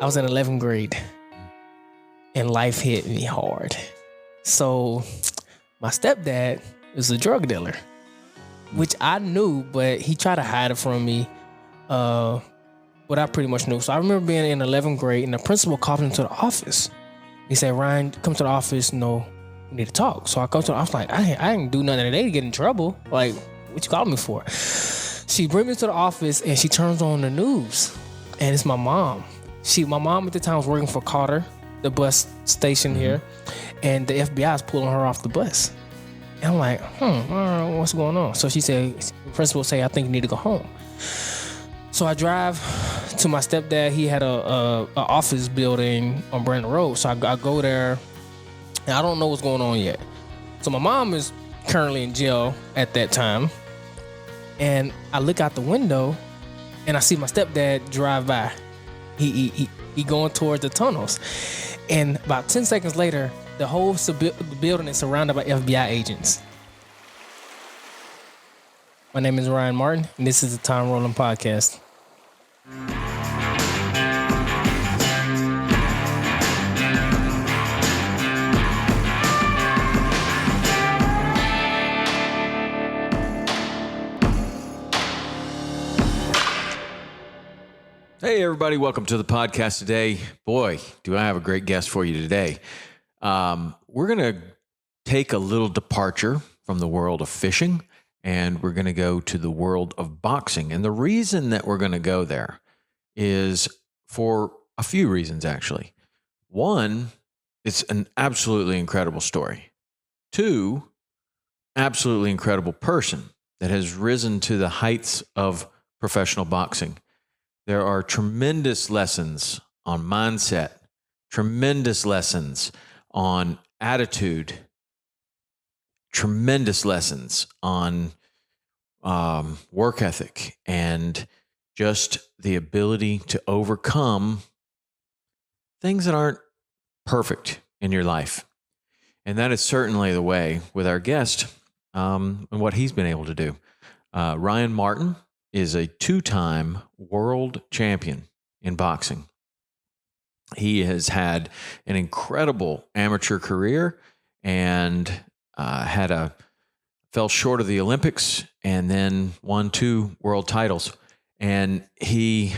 I was in 11th grade and life hit me hard. So my stepdad is a drug dealer, which I knew, but he tried to hide it from me. But I pretty much knew. So I remember being in 11th grade and the principal called me to the office. He said, Ryan, come to the office. No, we need to talk. So I go to the office like, I didn't do nothing today to get in trouble. Like, what you called me for? She brings me to the office and she turns on the news. And it's my mom. My mom at the time was working for Carter, the bus station here. And the FBI is pulling her off the bus. And I'm like, what's going on? So she said, the principal say, I think you need to go home. So I drive to my stepdad. He had a office building on Brandon Road. So I go there, and I don't know what's going on yet. So my mom is currently in jail at that time. And I look out the window, and I see my stepdad drive by. He going towards the tunnels. And about 10 seconds later, the whole building is surrounded by FBI agents. My name is Ryan Martin, and this is the Time Rowland Podcast. Hey, everybody. Welcome to the podcast today. Boy, do I have a great guest for you today. We're going to take a little departure from the world of fishing, and we're going to go to the world of boxing. And the reason that we're going to go there is for a few reasons, actually. One, it's an absolutely incredible story. Two, absolutely incredible person that has risen to the heights of professional boxing. There are tremendous lessons on mindset, tremendous lessons on attitude, tremendous lessons on work ethic, and just the ability to overcome things that aren't perfect in your life. And that is certainly the way with our guest and what he's been able to do. Ryan Martin is a two-time world champion in boxing. He has had an incredible amateur career and fell short of the Olympics and then won 2 world titles. And he,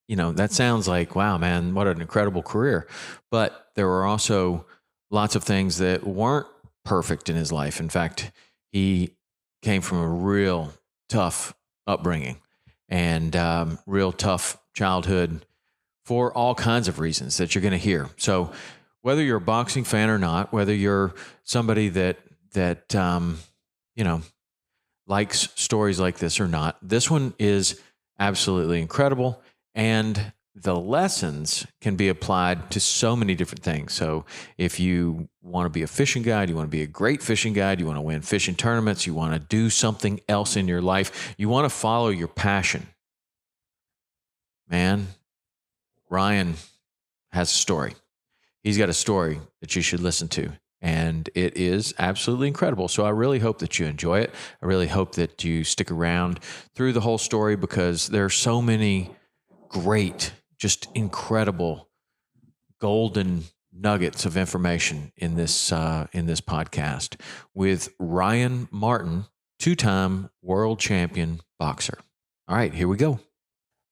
that sounds like, wow, man, what an incredible career. But there were also lots of things that weren't perfect in his life. In fact, he came from a real tough upbringing and real tough childhood for all kinds of reasons that you're going to hear. So whether you're a boxing fan or not, whether you're somebody that likes stories like this or not, this one is absolutely incredible. And the lessons can be applied to so many different things. So if you want to be a fishing guide, you want to be a great fishing guide, you want to win fishing tournaments, you want to do something else in your life, you want to follow your passion, man, Ryan has a story. He's got a story that you should listen to, and it is absolutely incredible. So I really hope that you enjoy it. I really hope that you stick around through the whole story, because there are so many great, just incredible golden nuggets of information in this podcast with Ryan Martin, two-time world champion boxer. All right, here we go.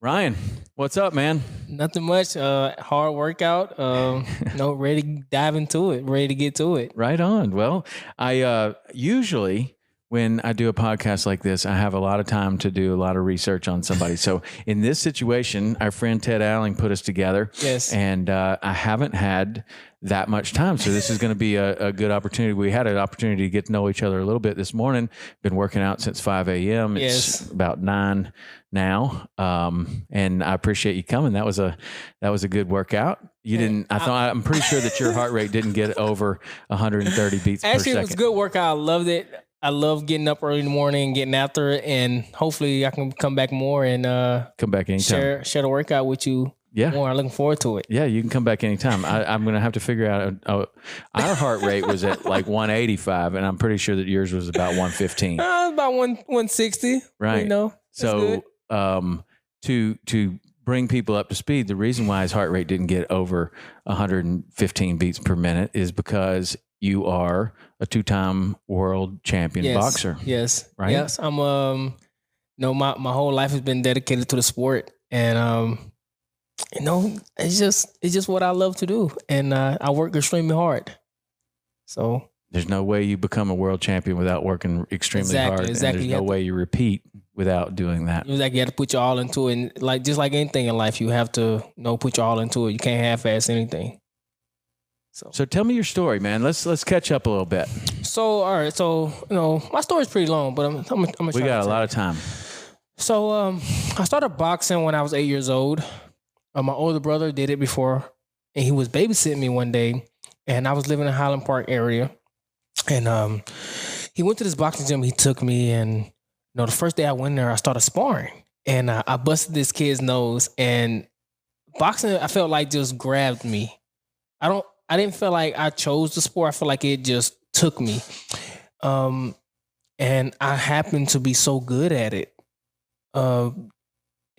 Ryan, what's up, man? Nothing much. Hard workout. Ready to dive into it. Ready to get to it. Right on. Well, I usually, when I do a podcast like this, I have a lot of time to do a lot of research on somebody. So in this situation, our friend Ted Alling put us together. Yes. And I haven't had that much time. So this is going to be a good opportunity. We had an opportunity to get to know each other a little bit this morning. Been working out since 5 a.m. It's about 9 now. And I appreciate you coming. That was a good workout. I'm pretty sure that your heart rate didn't get over 130 beats per second. Actually, it was a good workout. I loved it. I love getting up early in the morning and getting after it. And hopefully I can come back more and come back anytime. Share the workout with you. Yeah. More. I'm looking forward to it. Yeah, you can come back anytime. I'm going to have to figure out. Our heart rate was at like 185, and I'm pretty sure that yours was about 115. About 160. Right. So to bring people up to speed, the reason why his heart rate didn't get over 115 beats per minute is because you are a 2-time world champion boxer. Yes. Right? Yes. I'm my whole life has been dedicated to the sport, and it's just what I love to do, and I work extremely hard. So there's no way you become a world champion without working extremely hard. Exactly. And there's no way you repeat without doing that. Exactly. You have to put your all into it. And just like anything in life, you have to put your all into it. You can't half-ass anything. So tell me your story, man. Let's catch up a little bit. So all right. So my story's pretty long, but I'm gonna We got a lot of time. So I started boxing when I was 8 years old. My older brother did it before, and he was babysitting me one day, and I was living in Highland Park area, and he went to this boxing gym. He took me, and the first day I went there, I started sparring, and I busted this kid's nose. And boxing, I felt like just grabbed me. I didn't feel like I chose the sport. I feel like it just took me, and I happened to be so good at it.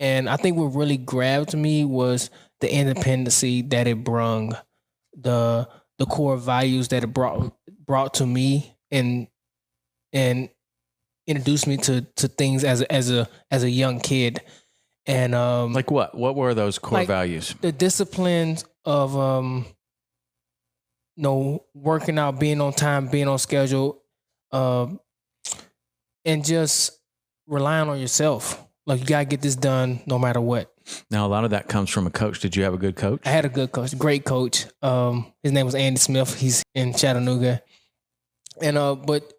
And I think what really grabbed me was the independency that it brung, the core values that it brought to me, and introduced me to things as a young kid. And like what were those core values? The disciplines of working out, being on time, being on schedule, and just relying on yourself. Like, you gotta get this done no matter what. Now, a lot of that comes from a coach. Did you have a good coach? I had a good coach, great coach. His name was Andy Smith. He's in Chattanooga. And but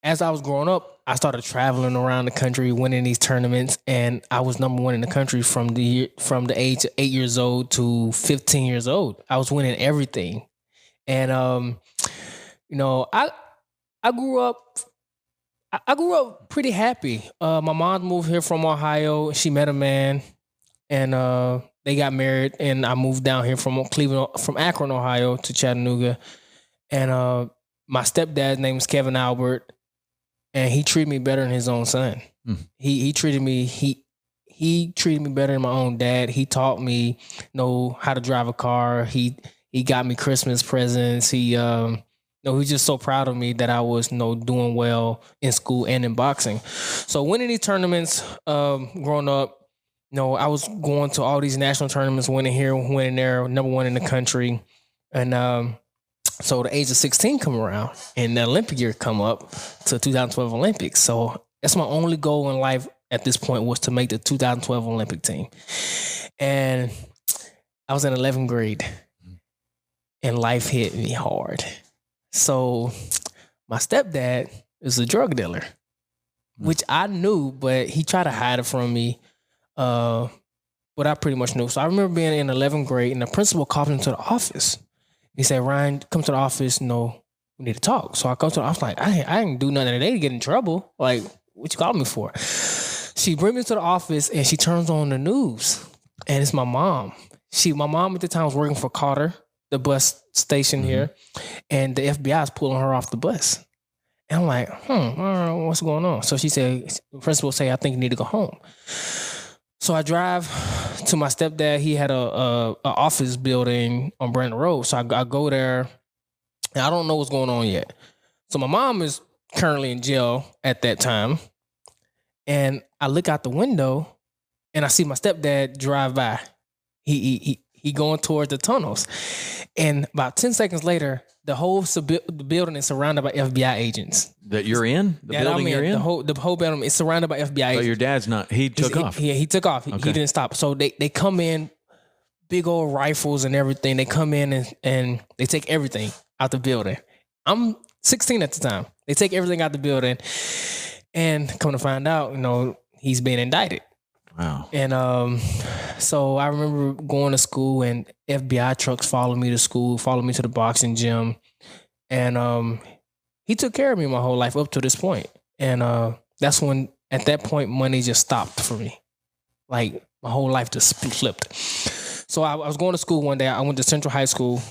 as I was growing up, I started traveling around the country, winning these tournaments, and I was number one in the country from the age of 8 years old to 15 years old. I was winning everything, and I grew up. I grew up pretty happy. My mom moved here from Ohio. She met a man, and they got married. And I moved down here from Akron, Ohio, to Chattanooga. And my stepdad's name is Kevin Albert, and he treated me better than his own son. He treated me he treated me better than my own dad. He taught me how to drive a car. He got me Christmas presents. He's just so proud of me that I was, doing well in school and in boxing. So winning these tournaments, growing up, I was going to all these national tournaments, winning here, winning there, number one in the country. And so the age of 16 come around, and the Olympic year come up to 2012 Olympics. So that's my only goal in life at this point, was to make the 2012 Olympic team. And I was in 11th grade, and life hit me hard. So my stepdad is a drug dealer, which I knew, but he tried to hide it from me. But I pretty much knew. So I remember being in 11th grade, and the principal called me to the office. He said, "Ryan, come to the office. We need to talk." So I go to the office, like, I didn't do nothing today to get in trouble. Like, what you called me for? She brings me to the office, and she turns on the news, and it's my mom. My mom at the time was working for Carter, the bus station here, and the FBI is pulling her off the bus. And I'm like, what's going on? So she said, the principal say, "I think you need to go home." So I drive to my stepdad. He had a office building on Brandon Road. So I go there, and I don't know what's going on yet. So my mom is currently in jail at that time. And I look out the window, and I see my stepdad drive by. He going towards the tunnels. And about 10 seconds later, the whole building is surrounded by FBI agents. That you're in? The building you're in? The whole building is surrounded by FBI agents. But your dad's not. He took off. Yeah, he took off. He didn't stop. So they come in, big old rifles and everything. They come in and they take everything out the building. I'm 16 at the time. They take everything out the building. And come to find out, he's being indicted. Wow. And so I remember going to school, and FBI trucks followed me to school, followed me to the boxing gym. And he took care of me my whole life up to this point. And that's when, at that point, money just stopped for me. Like, my whole life just flipped. So I was going to school one day. I went to Central High School.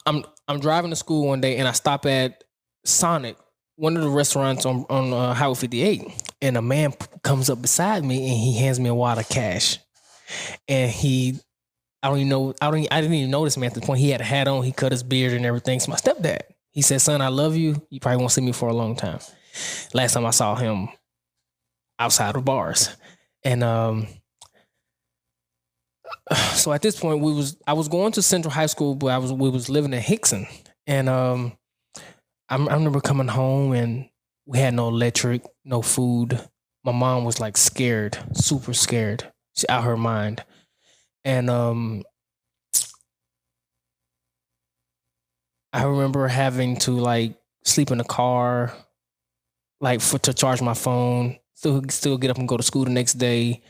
I'm driving to school one day, and I stop at Sonic one of the restaurants on Highway 58, and a man comes up beside me and he hands me a wad of cash. And I didn't even know this man at this point. He had a hat on, he cut his beard and everything. It's my stepdad. He said, "Son, I love you. You probably won't see me for a long time." Last time I saw him outside of bars. And so at this point I was going to Central High School, but we was living in Hickson. And I remember coming home and we had no electric, no food. My mom was like scared, super scared. She's out her mind. And I remember having to like sleep in the car, like to charge my phone, still get up and go to school the next day.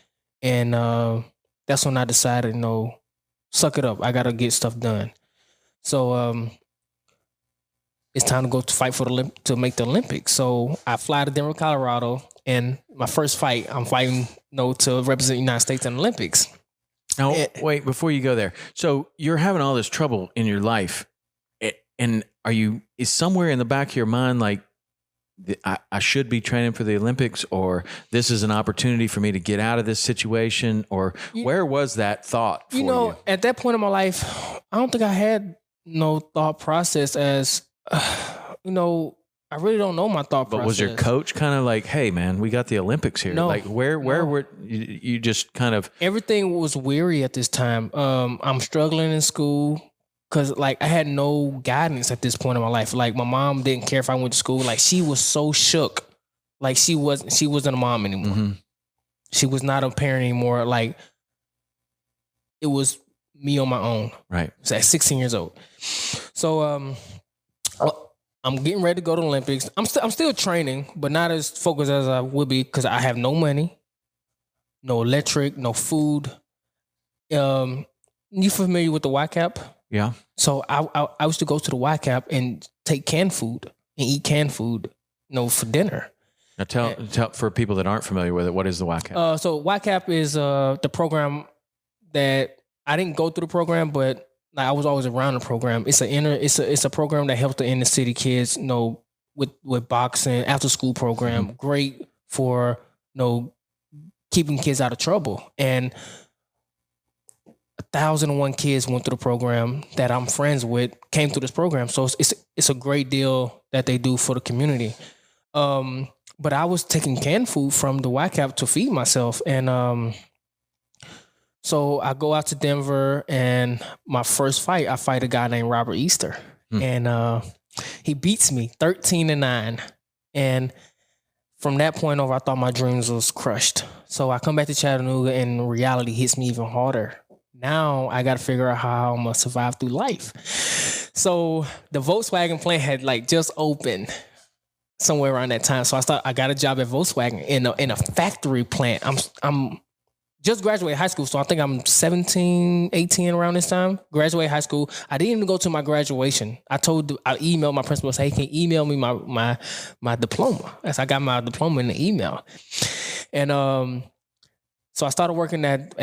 And that's when I decided, suck it up. I gotta get stuff done. So it's time to go to fight to make the Olympics. So I fly to Denver, Colorado, and my first fight, I'm fighting, to represent the United States in the Olympics. Now, wait, before you go there. So you're having all this trouble in your life, and is somewhere in the back of your mind like, I should be training for the Olympics, or this is an opportunity for me to get out of this situation, or where was that thought for you? At that point in my life, I don't think I had no thought process as, I really don't know my thought process. But was your coach kind of like, "Hey man, we got the Olympics here"? No, like where were you just kind of... Everything was weary at this time. I'm struggling in school. Cause like I had no guidance at this point in my life. Like my mom didn't care if I went to school. Like she was so shook. Like she wasn't a mom anymore. Mm-hmm. She was not a parent anymore. Like it was me on my own. Right. So at 16 years old. So I'm getting ready to go to the Olympics. I'm still training, but not as focused as I would be because I have no money, no electric, no food. You familiar with the YCAP? Yeah. So I used to go to the YCAP and take canned food and eat canned food, for dinner. Now tell for people that aren't familiar with it, what is the YCAP? So YCAP is the program that I didn't go through the program, but I was always around the program. It's a program that helps the inner city kids, with boxing, after school program, mm-hmm. Great for keeping kids out of trouble. And 1,001 kids went through the program that I'm friends with, came through this program. So it's a great deal that they do for the community. But I was taking canned food from the YCAP to feed myself. And so I go out to Denver, and my first fight, I fight a guy named Robert Easter. And he beats me 13-9. And from that point over, I thought my dreams was crushed. So I come back to Chattanooga, and reality hits me even harder. Now I got to figure out how I'm going to survive through life. So the Volkswagen plant had just opened somewhere around that time. So I got a job at Volkswagen in a factory plant. I'm just graduated high school. So I think I'm 17, 18 around this time. Graduated high school. I didn't even go to my graduation. I emailed my principal, say, "Hey, can you email me my diploma?" As I got my diploma in the email. And so I started working at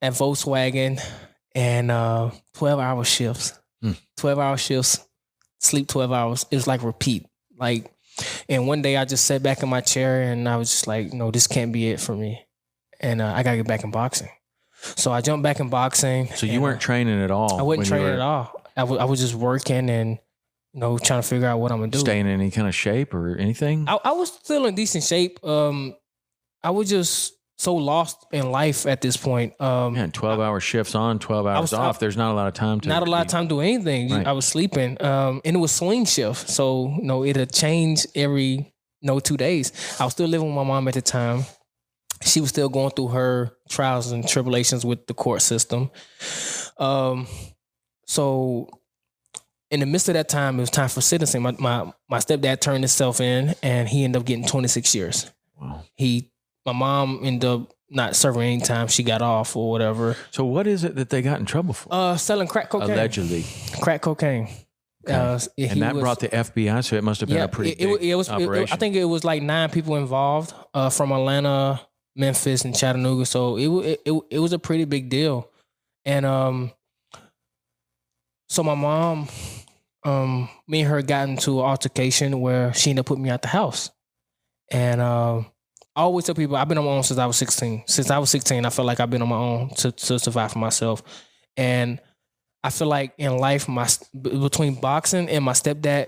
Volkswagen, and 12-hour shifts. 12-hour shifts, sleep 12 hours. It was like repeat. And one day I just sat back in my chair, and I was just like, no, this can't be it for me. And I got to get back in boxing. So I jumped back in boxing. So you weren't training at all? I wasn't training at all. I was just working and, trying to figure out what I'm going to do. Staying in any kind of shape or anything? I was still in decent shape. I was just so lost in life at this point. 12-hour shifts on, 12 hours off. There's not a lot of time to... Not a lot of time to do anything. Right. I was sleeping. And it was swing shift. So, it'd change every, 2 days. I was still living with my mom at the time. She was still going through her trials and tribulations with the court system. So in the midst of that time, it was time for sentencing. My stepdad turned himself in, and he ended up getting 26 years. Wow. My mom ended up not serving any time. She got off or whatever. So what is it that they got in trouble for? Selling crack cocaine. Allegedly. Crack cocaine. Okay. And that brought the FBI, so it must have been a pretty big operation. I think it was like 9 people involved from Atlanta, Memphis, and Chattanooga. So it was a pretty big deal. And so my mom, me and her got into an altercation where she ended up putting me out the house. And I always tell people I've been on my own since I was 16. Since I was 16, I felt like I've been on my own to survive for myself. And I feel like in life, between boxing and my stepdad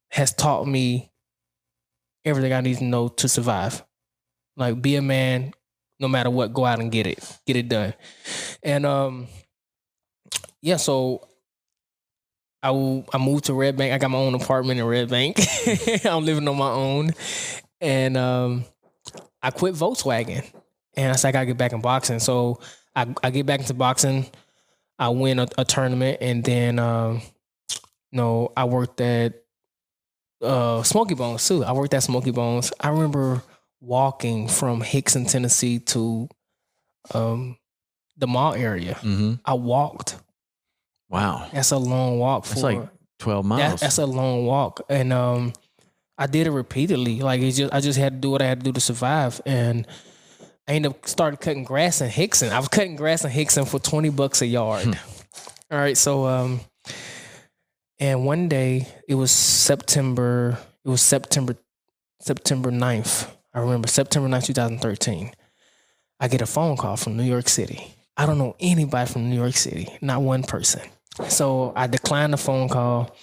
has taught me everything I need to know to survive. Like, be a man, no matter what, go out and get it done. And so I moved to Red Bank. I got my own apartment in Red Bank. I'm living on my own. And I quit Volkswagen. And I said, I got to get back in boxing. So I get back into boxing. I win a tournament. And then, I worked at Smoky Bones too. I worked at Smoky Bones. I remember walking from Hickson, Tennessee to the mall area. Mm-hmm. I walked. Wow. That's a long walk. That's like 12 miles. That's a long walk. And I did it repeatedly. Like, I just had to do what I had to do to survive. And I ended up started cutting grass in Hickson. I was cutting grass in Hickson for $20 a yard. All right. So, and one day it was September 9th. I remember September 9th, 2013. I get a phone call from New York City. I don't know anybody from New York City, not one person. So I declined the phone call,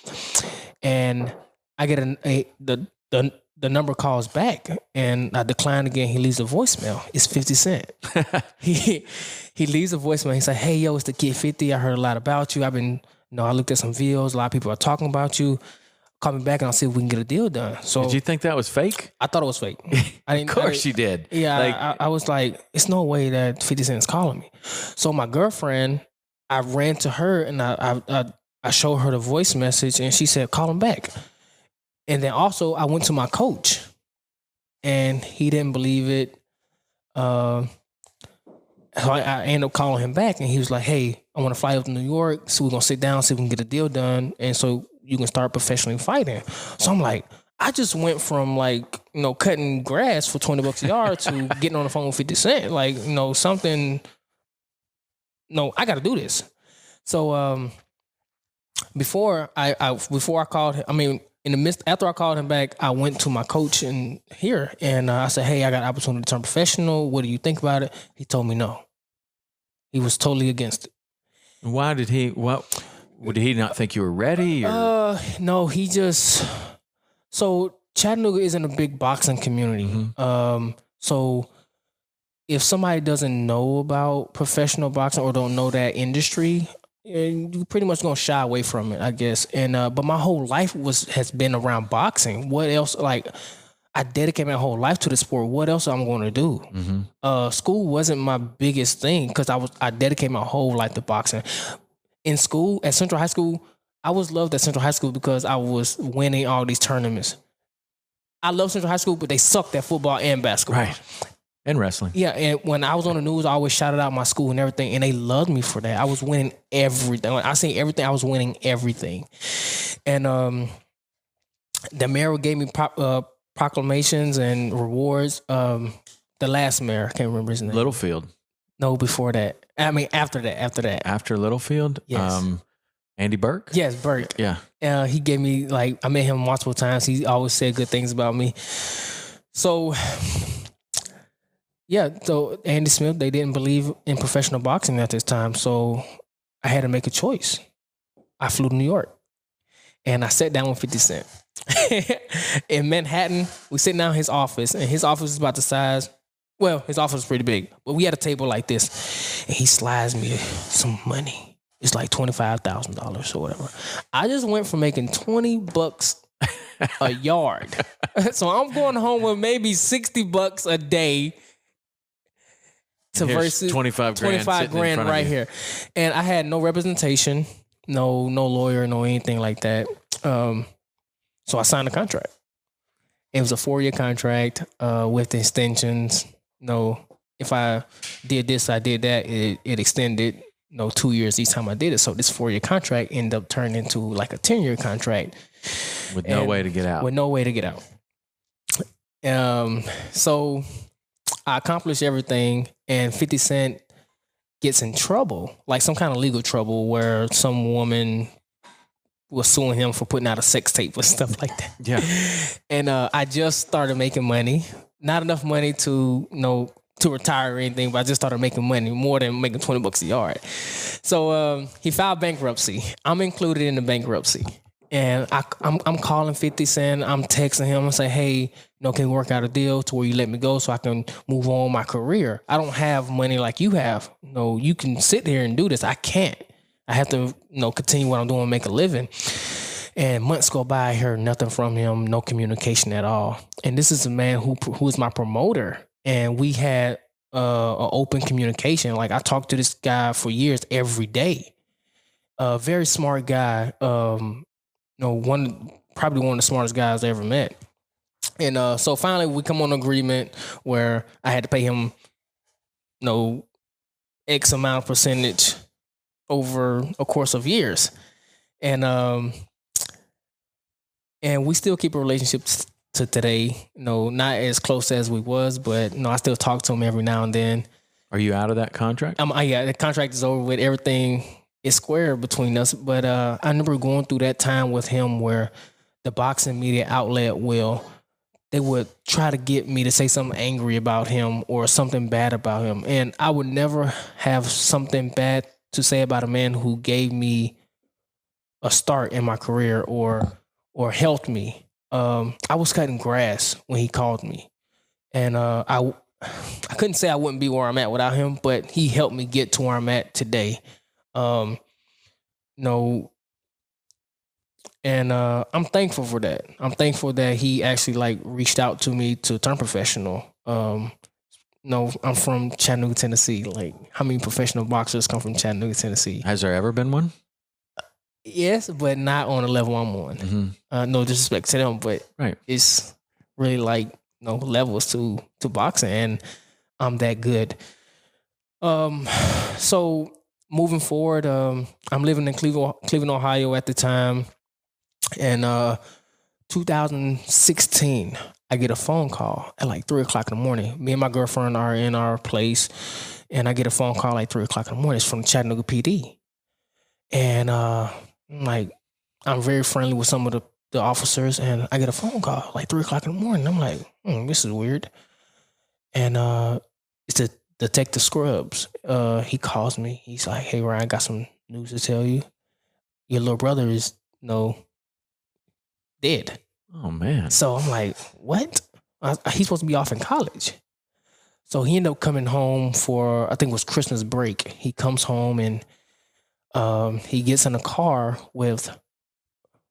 and I get the number calls back, and I decline again. He leaves a voicemail. It's 50 Cent. He leaves a voicemail. He said, "Hey, yo, it's the Kid 50. I heard a lot about you. I looked at some videos. A lot of people are talking about you. Call me back and I'll see if we can get a deal done." So did you think that was fake? I thought it was fake. Of course you did. Yeah, I was like, it's no way that 50 Cent is calling me. So my girlfriend, I ran to her and I showed her the voice message, and she said, "Call him back." And then also I went to my coach, and he didn't believe it. So I ended up calling him back, and he was like, "Hey, I want to fly up to New York, so we're going to sit down, see if we can get a deal done, and so you can start professionally fighting." So I'm like, I just went from cutting grass for $20 a yard to getting on the phone with 50 Cent. Like, something, I got to do this. So before I called him, after I called him back, I went to my coach and I said, "Hey, I got an opportunity to turn professional. What do you think about it?" He told me no. He was totally against it. Why did he? Did he not think you were ready? Or? No, he just. So Chattanooga isn't a big boxing community. Mm-hmm. So if somebody doesn't know about professional boxing or don't know that industry, you pretty much gonna shy away from it, I guess. And but my whole life has been around boxing. What else? Like, I dedicate my whole life to the sport. What else am I going to do? Mm-hmm. School wasn't my biggest thing because I dedicated my whole life to boxing. In school, at Central High School, I was loved at Central High School because I was winning all these tournaments. I love Central High School, but they sucked at football and basketball. Right. And wrestling. Yeah, and when I was on the news, I always shouted out my school and everything, and they loved me for that. I was winning everything. When I seen everything, I was winning everything. And the mayor gave me proclamations and rewards. The last mayor, I can't remember his name. Littlefield. No, before that. After that. After Littlefield? Yes. Andy Burke? Yes, Burke. Yeah. He gave me, I met him multiple times. He always said good things about me. So, yeah. So Andy Smith, they didn't believe in professional boxing at this time. So I had to make a choice. I flew to New York and I sat down with 50 Cent. In Manhattan, we sit down in his office, and his office is about the size. Well, his office is pretty big, but we had a table like this, and he slides me some money. It's like $25,000 or whatever. I just went from making $20 a yard, so I'm going home with maybe $60 a day. To versus 25 grand right here, and I had no representation, no lawyer, no anything like that. So I signed a contract. It was a 4-year contract with extensions. If I did this, I did that. It extended 2 years each time I did it. So this 4-year contract ended up turning into like a 10-year contract. With no way to get out. So I accomplished everything, and 50 Cent gets in trouble, like some kind of legal trouble where some woman was suing him for putting out a sex tape and stuff like that. Yeah. And I just started making money. Not enough money to, to retire or anything, but I just started making money, more than making $20 a yard. So he filed bankruptcy. I'm included in the bankruptcy. And I'm calling 50 Cent. I'm texting him and say, hey, can we work out a deal to where you let me go so I can move on my career? I don't have money like you have. You can sit here and do this. I can't. I have to, continue what I'm doing and make a living. And months go by, I heard nothing from him, no communication at all. And this is a man who is my promoter. And we had an open communication. Like, I talked to this guy for years every day. A very smart guy. Probably one of the smartest guys I ever met. And so finally we come on an agreement where I had to pay him X amount of percentage over a course of years. And we still keep a relationship to today. Not as close as we was, but I still talk to him every now and then. Are you out of that contract? Yeah, the contract is over with. Everything is square between us. But I remember going through that time with him where the boxing media outlet they would try to get me to say something angry about him or something bad about him. And I would never have something bad to say about a man who gave me a start in my career or helped me. I was cutting grass when he called me. And I couldn't say I wouldn't be where I'm at without him, but he helped me get to where I'm at today. And I'm thankful for that. I'm thankful that he actually reached out to me to turn professional. I'm from Chattanooga, Tennessee. Like, how many professional boxers come from Chattanooga, Tennessee? Has there ever been one? Yes, but not on the level I'm on. Mm-hmm. No disrespect to them, but right. It's really levels to boxing, and I'm that good. So moving forward, I'm living in Cleveland, Ohio at the time. And 2016, I get a phone call at 3:00 in the morning. Me and my girlfriend are in our place, and I get a phone call at 3:00 in the morning. It's from Chattanooga PD. And I'm very friendly with some of the officers, and I get a phone call 3:00 in the morning. I'm like, this is weird. And it's the Detective Scrubs. He calls me. He's like, hey, Ryan, I got some news to tell you. Your little brother is, dead. Oh, man. So I'm like, what? He's supposed to be off in college. So he ended up coming home for, I think it was Christmas break. He comes home and he gets in a car with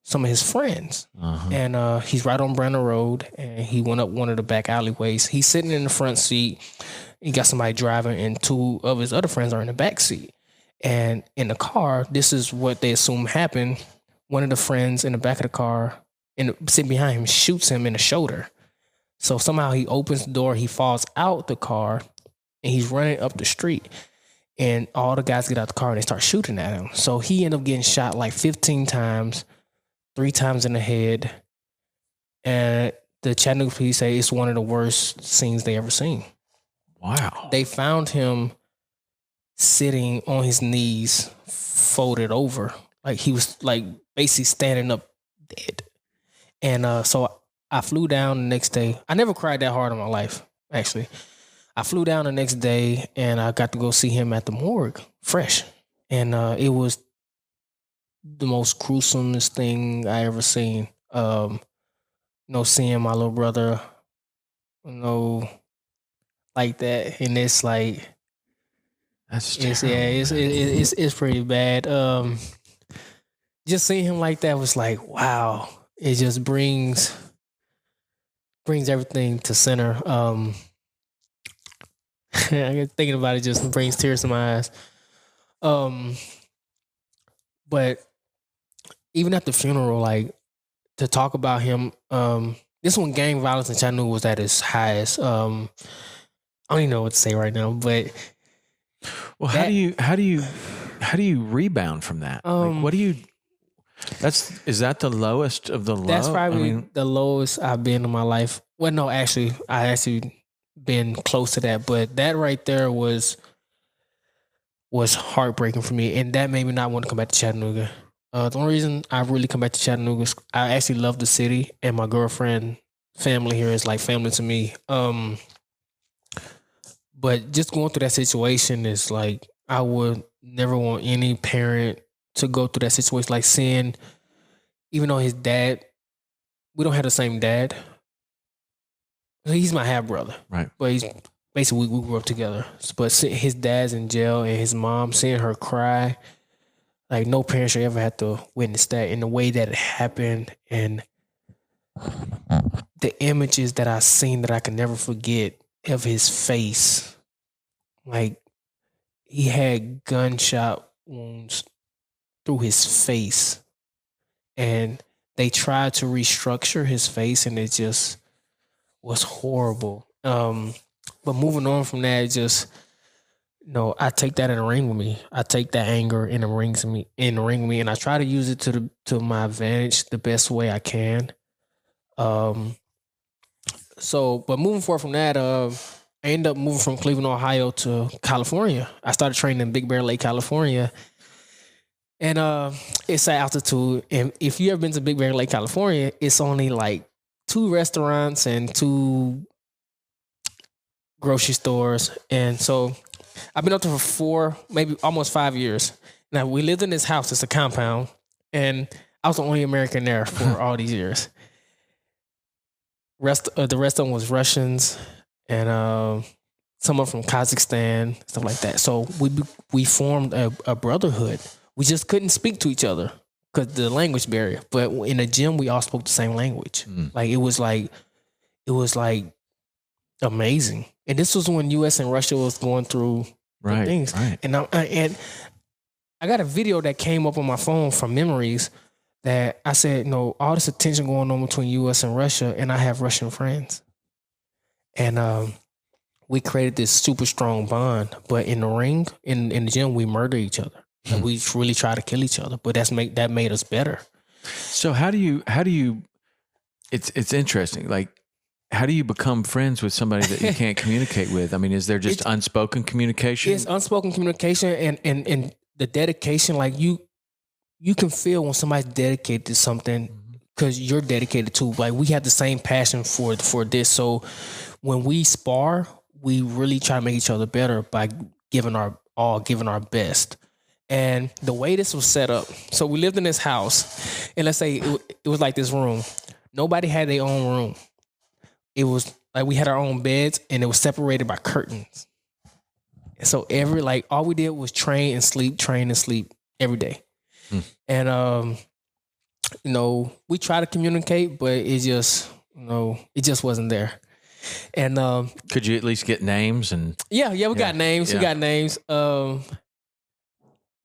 some of his friends. Uh-huh. And he's right on Brandon Road, and he went up one of the back alleyways. He's sitting in the front seat. He got somebody driving, and two of his other friends are in the back seat. And in the car, this is what they assume happened. One of the friends in the back of the car, sitting behind him, shoots him in the shoulder. So somehow he opens the door, he falls out the car, and he's running up the street. And all the guys get out the car and they start shooting at him. So he ended up getting shot 15 times, 3 times in the head. And the Chattanooga police say it's one of the worst scenes they ever seen. Wow. They found him sitting on his knees, folded over. He was basically standing up dead. And so I flew down the next day. I never cried that hard in my life, actually. I flew down the next day, and I got to go see him at the morgue, fresh. And it was the most gruesomest thing I ever seen. Seeing my little brother, like that. And it's that's terrible. It's pretty bad. Just seeing him like that was wow. It just brings everything to center. Thinking about it just brings tears to my eyes. But even at the funeral, to talk about him, this one, gang violence in Chattanooga was at its highest. I don't even know what to say right now, but well, how do you rebound from that? What do you? Is that the lowest of the low? That's probably the lowest I've been in my life. Well, no, I actually been close to that, but that right there was heartbreaking for me, and that made me not want to come back to Chattanooga. The only reason I really come back to Chattanooga is I actually love the city, and my girlfriend family here is like family to me. But just going through that situation is like I would never want any parent to go through that situation. Like seeing, even though his dad, we don't have the same dad. He's my half brother, Right. but he's basically we grew up together. But his dad's in jail and his mom, seeing her cry, like no parent should ever have to witness that in the way that it happened, and the images that I seen that I can never forget of his face. Like he had gunshot wounds through his face, and they tried to restructure his face, and it just was horrible. But moving on from that, just I take that in the ring with me. I take that anger in the ring with me, and I try to use it to my advantage the best way I can. But moving forward from that, I ended up moving from Cleveland, Ohio to California. I started training in Big Bear Lake, California. And it's at altitude. And if you ever been to Big Bear Lake, California, it's only like 2 restaurants and 2 grocery stores. And so I've been up there for 4, maybe almost 5 years. Now, we lived in this house. It's a compound. And I was the only American there for all these years. The rest of them was Russians and someone from Kazakhstan, stuff like that. So we formed a brotherhood. We just couldn't speak to each other because the language barrier. But in the gym, we all spoke the same language. Like it was like amazing. And this was when U.S. and Russia was going through things. Right. And I got a video that came up on my phone from memories that I said, no, all this attention going on between U.S. and Russia, and I have Russian friends. And we created this super strong bond. But in the ring, in the gym, we murder each other. And we really try to kill each other. But that made us better. So how do you it's interesting. Like, how do you become friends with somebody that you can't communicate with? I mean, is there just unspoken communication? It's unspoken communication and the dedication. Like you can feel when somebody's dedicated to something because you're dedicated to. Like we have the same passion for this. So when we spar, we really try to make each other better by giving our best. And the way this was set up, so we lived in this house, and let's say it was like this room. Nobody had their own room. It was like we had our own beds, and it was separated by curtains. And so all we did was train and sleep every day. And we try to communicate, but it just wasn't there. And could you at least get names? And we got names. Yeah. We got names.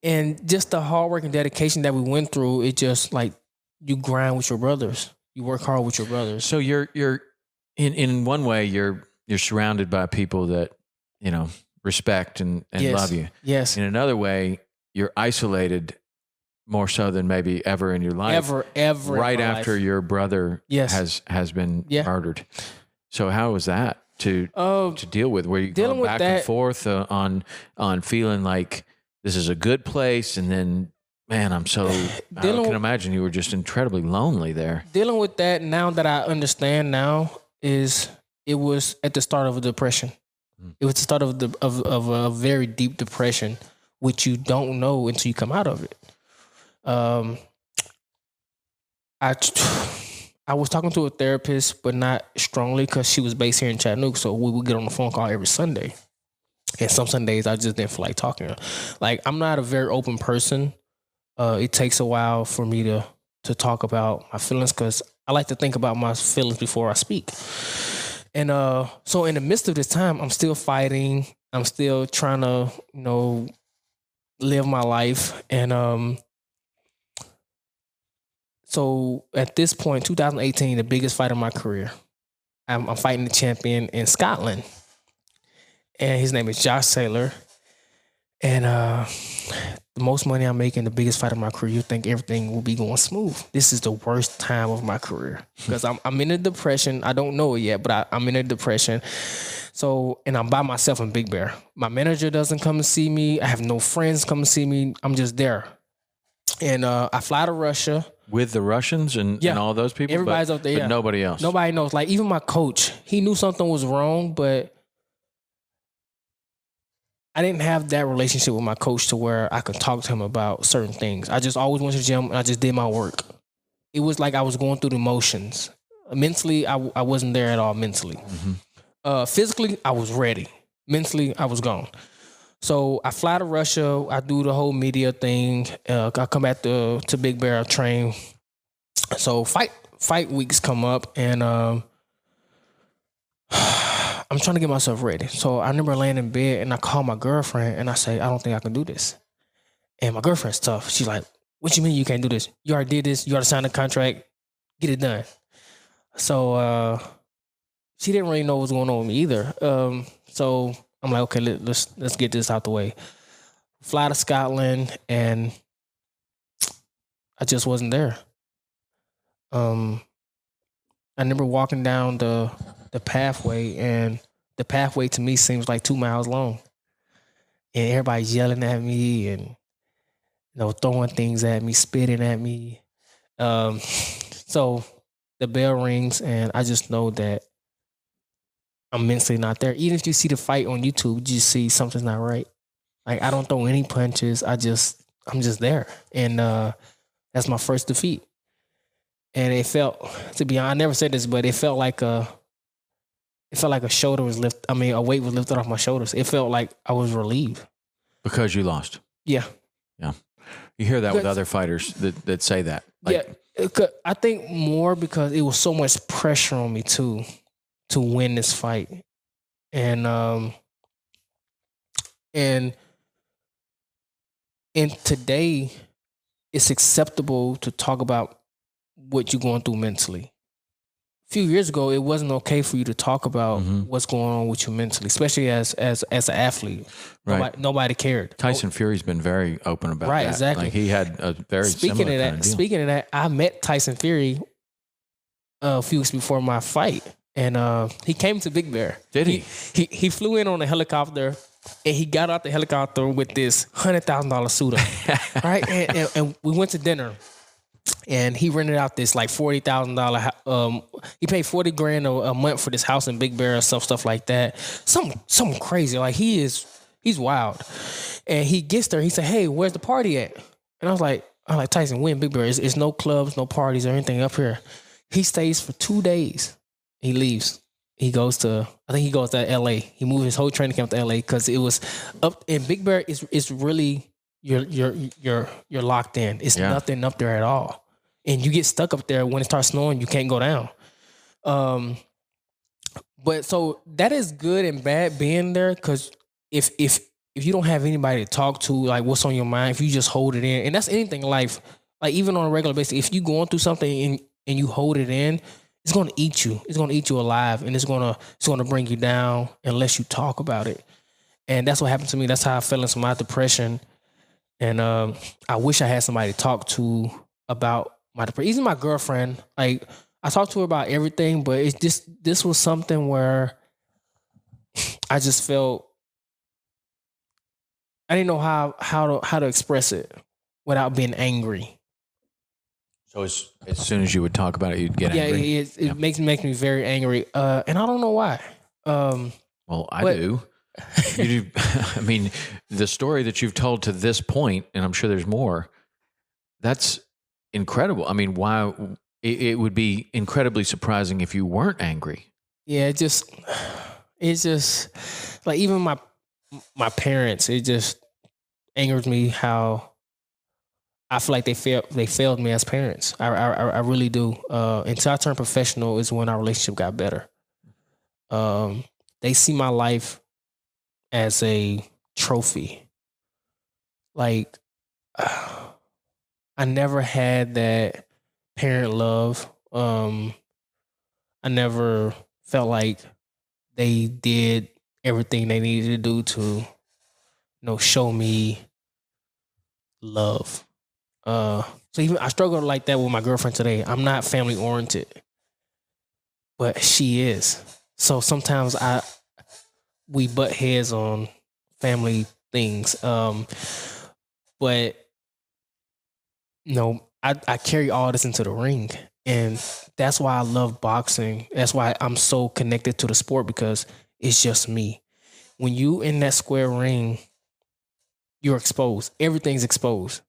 And just the hard work and dedication that we went through, it just like you grind with your brothers. You work hard with your brothers. So you're in one way you're surrounded by people that respect and love you. Yes. In another way, you're isolated more so than maybe ever in your life. Ever. Right after your brother has been murdered. So how was that to deal with? Were you going back and forth on feeling like this is a good place, and then man, I can imagine you were just incredibly lonely there. Dealing with that now that I understand now it was at the start of a depression. It was the start of a very deep depression, which you don't know until you come out of it. I was talking to a therapist, but not strongly because she was based here in Chattanooga. So we would get on the phone call every Sunday. And some Sundays I just didn't feel like talking. Like I'm not a very open person. It takes a while for me to talk about my feelings because I like to think about my feelings before I speak. And so in the midst of this time, I'm still fighting. I'm still trying to, live my life. And so at this point, 2018, the biggest fight of my career, I'm fighting the champion in Scotland. And his name is Josh Saylor. And the most money I'm making, the biggest fight of my career, you think everything will be going smooth. This is the worst time of my career because I'm in a depression. I don't know it yet, but I'm in a depression. So, and I'm by myself in Big Bear. My manager doesn't come and see me. I have no friends come and see me. I'm just there. And I fly to Russia. With the Russians and all those people? Everybody's up there, but nobody else? Nobody knows. Like, even my coach, he knew something was wrong, but I didn't have that relationship with my coach to where I could talk to him about certain things. I just always went to the gym and I just did my work. It was like I was going through the motions. Mentally, I wasn't there at all mentally. Mm-hmm. Physically, I was ready. Mentally, I was gone. So I fly to Russia. I do the whole media thing. I come back to Big Bear, train. So fight weeks come up, and I'm trying to get myself ready. So I remember laying in bed, and I call my girlfriend, and I say, I don't think I can do this. And my girlfriend's tough. She's like, what you mean you can't do this? You already did this. You already signed a contract. Get it done. So she didn't really know what was going on with me either. So I'm like, okay, let's get this out the way. Fly to Scotland, and I just wasn't there. I remember walking down the pathway, and the pathway to me seems like 2 miles long, and everybody's yelling at me and throwing things at me, spitting at me. So the bell rings, and I just know that I'm mentally not there. Even if you see the fight on YouTube, you just see something's not right. Like, I don't throw any punches. I'm just there. And that's my first defeat. And it felt, to be honest, I never said this, but it felt like a shoulder was lifted. I mean, a weight was lifted off my shoulders. It felt like I was relieved. Because you lost. Yeah. Yeah. You hear that with other fighters that say that. Like, yeah. I think more because it was so much pressure on me too, to win this fight. And today it's acceptable to talk about what you're going through mentally. A few years ago, it wasn't okay for you to talk about what's going on with you mentally, especially as an athlete. Right. Nobody cared. Tyson Fury's been very open about that. Right, exactly. Like, he had a very similar kind of deal. Speaking of that, I met Tyson Fury a few weeks before my fight, and he came to Big Bear. Did he? He flew in on a helicopter, and he got out the helicopter with this $100,000 suit on, right? And we went to dinner. And he rented out this like $40,000. He paid $40,000 a month for this house in Big Bear, stuff like that. Something crazy. Like, he's wild. And he gets there. He said, "Hey, where's the party at?" And I was like, Tyson, we in Big Bear. It's no clubs, no parties or anything up here. He stays for 2 days. He leaves. I think he goes to LA. He moved his whole training camp to LA because it was up in Big Bear. It's really. You're locked in. It's nothing up there at all, and you get stuck up there when it starts snowing. You can't go down. But so that is good and bad being there, because if you don't have anybody to talk to, like, what's on your mind, if you just hold it in, and that's anything in life, like, even on a regular basis, if you going through something and you hold it in, it's going to eat you. It's going to eat you alive, and it's going to bring you down unless you talk about it. And that's what happened to me. That's how I fell into my depression. And I wish I had somebody to talk to about my depression. Even my girlfriend, like, I talked to her about everything, but it's just, this was something where I just felt I didn't know how to express it without being angry. So as soon as you would talk about it, you'd get angry. It makes me very angry, and I don't know why. Well, I do. You do. I mean, the story that you've told to this point, and I'm sure there's more, that's incredible. I mean, why it would be incredibly surprising if you weren't angry. Yeah, it's just like, even my parents, it just angers me how I feel like they failed me as parents. I really do. Until I turned professional is when our relationship got better. They see my life as a trophy. Like, I never had that parent love. I never felt like they did everything they needed to do to, show me love. So even I struggle like that with my girlfriend today. I'm not family oriented, but she is. So sometimes we butt heads on family things. But I carry all this into the ring. And that's why I love boxing. That's why I'm so connected to the sport, because it's just me. When you in that square ring, you're exposed. Everything's exposed.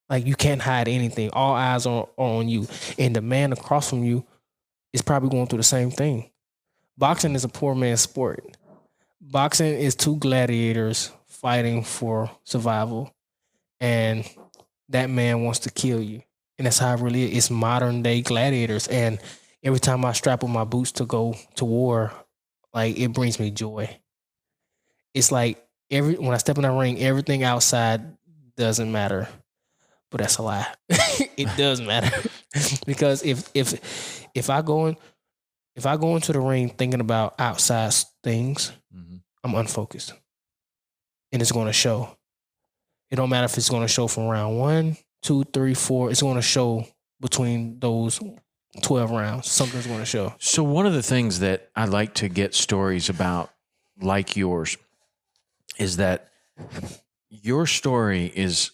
Like, you can't hide anything. All eyes are on you. And the man across from you is probably going through the same thing. Boxing is a poor man's sport. Boxing is two gladiators fighting for survival. And that man wants to kill you. And that's how it really is. It's modern day gladiators. And every time I strap on my boots to go to war, like, it brings me joy. It's like when I step in that ring, everything outside doesn't matter. But that's a lie. It does matter. Because if I go into the ring thinking about outside things, I'm unfocused. And it's going to show. It don't matter if it's going to show from round 1, 2, 3, 4. It's going to show between those 12 rounds. Something's going to show. So one of the things that I like to get stories about, like yours, is that your story is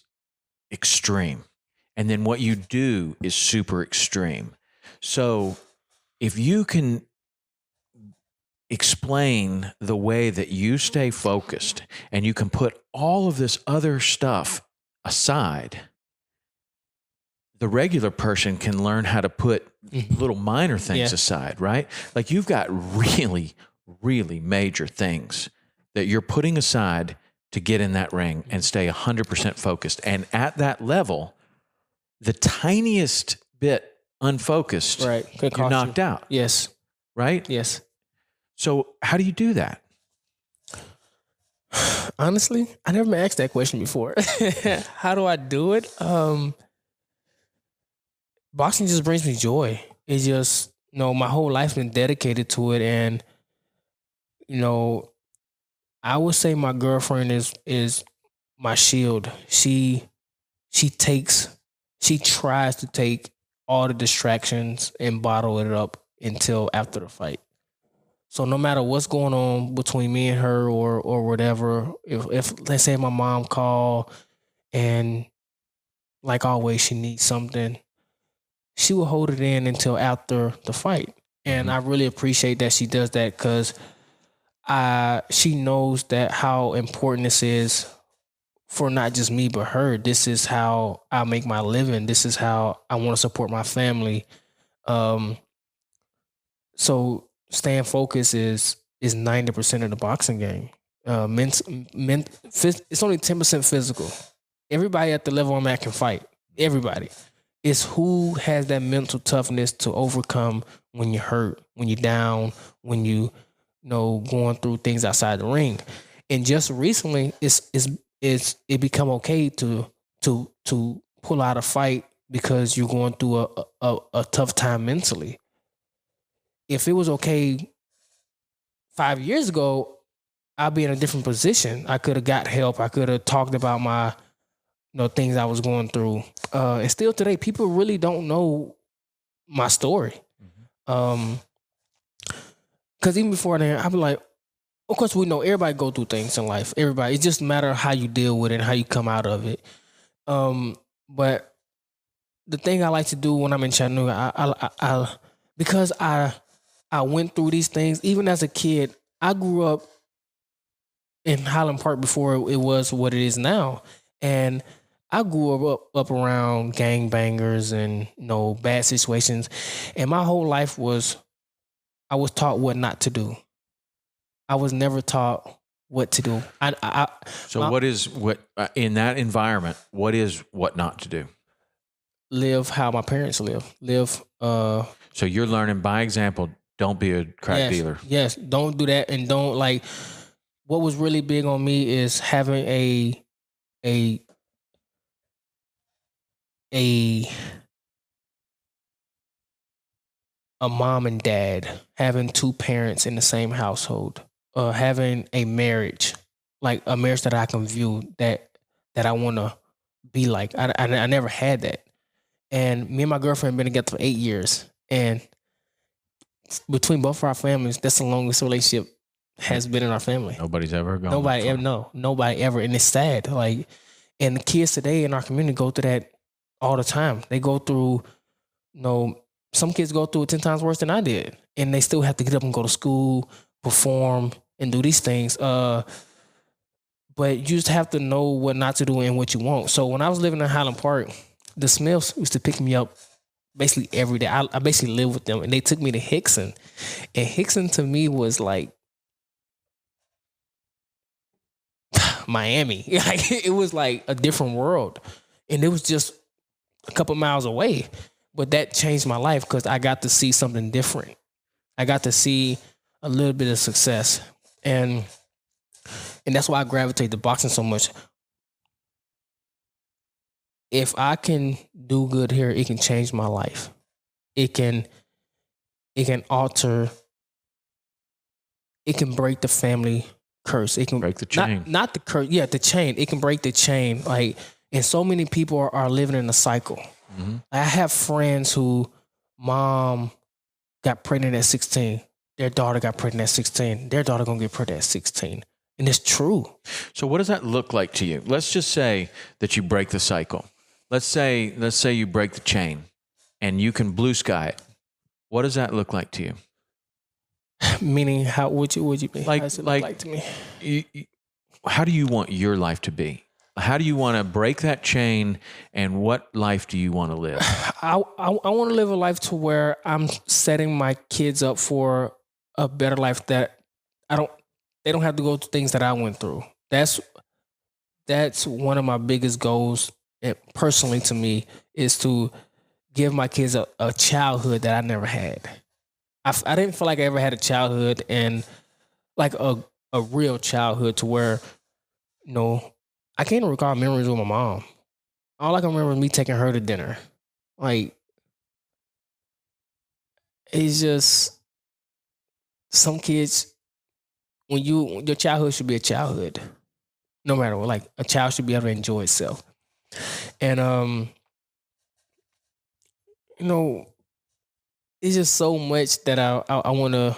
extreme. And then what you do is super extreme. So if you can explain the way that you stay focused and you can put all of this other stuff aside, the regular person can learn how to put little minor things aside, right? Like, you've got really, really major things that you're putting aside to get in that ring and stay 100% focused. And at that level, the tiniest bit unfocused, right, you're knocked out. Yes. Right? Yes. So how do you do that? Honestly, I never been asked that question before. How do I do it? Boxing just brings me joy. It just, my whole life's been dedicated to it. And, I would say my girlfriend is my shield. She tries to take all the distractions and bottle it up until after the fight. So no matter what's going on between me and her or whatever, if let's say my mom called and, like always, she needs something, she will hold it in until after the fight. And I really appreciate that she does that, because she knows that how important this is for not just me, but her. This is how I make my living. This is how I want to support my family. So staying focused is 90% of the boxing game. It's only 10% physical. Everybody at the level I'm at can fight. Everybody. It's who has that mental toughness to overcome when you're hurt, when you're down, when you going through things outside the ring. And just recently, it become okay to pull out a fight because you're going through a tough time mentally. If it was okay 5 years ago, I'd be in a different position. I could have got help. I could have talked about my things I was going through. And still today, people really don't know my story. Because even before then, I'd be like, of course, we know everybody go through things in life. Everybody. It just matter how you deal with it and how you come out of it. But the thing I like to do when I'm in Chattanooga, because I went through these things, even as a kid. I grew up in Highland Park before it was what it is now. And I grew up around gangbangers and bad situations. And my whole life I was taught what not to do. I was never taught what to do. What is in that environment? What is what not to do? Live how my parents live. So you're learning by example. Don't be a crack dealer. Yes, don't do that, and don't like. What was really big on me is having a mom and dad, having two parents in the same household, having a marriage, like a marriage that I can view that I want to be like. I never had that. And me and my girlfriend been together for 8 years. And between both of our families, that's the longest relationship has been in our family. Nobody's ever gone. Nobody ever. No, nobody ever. And it's sad. Like, and the kids today in our community go through that all the time. They go through, some kids go through it 10 times worse than I did. And they still have to get up and go to school, perform, and do these things. But you just have to know what not to do and what you want. So when I was living in Highland Park, the Smiths used to pick me up basically every day. I basically lived with them, and they took me to Hickson. And Hickson to me was like Miami. Like, it was like a different world. And it was just a couple miles away. But that changed my life because I got to see something different. I got to see a little bit of success. And that's why I gravitate to boxing so much. If I can do good here, it can change my life. It can alter, it can break the family curse. It can break the chain. Not the curse. Yeah, the chain. It can break the chain. Like, and so many people are living in a cycle. Mm-hmm. I have friends who mom got pregnant at 16. Their daughter got pregnant at 16. Their daughter gonna get pregnant at 16. And it's true. So what does that look like to you? Let's just say that you break the cycle. Let's say you break the chain and you can blue sky it. What does that look like to you? Meaning, how would you mean? How does it look like to me? How do you want your life to be? How do you want to break that chain, and what life do you want to live? I want to live a life to where I'm setting my kids up for a better life, that they don't have to go through things that I went through. That's one of my biggest goals, and personally to me, is to give my kids a childhood that I never had. I didn't feel like I ever had a childhood, and like a real childhood to where, I can't recall memories with my mom. All I can remember is me taking her to dinner. Like, it's just, some kids, your childhood should be a childhood, no matter what. Like, a child should be able to enjoy itself. And, it's just so much that I want to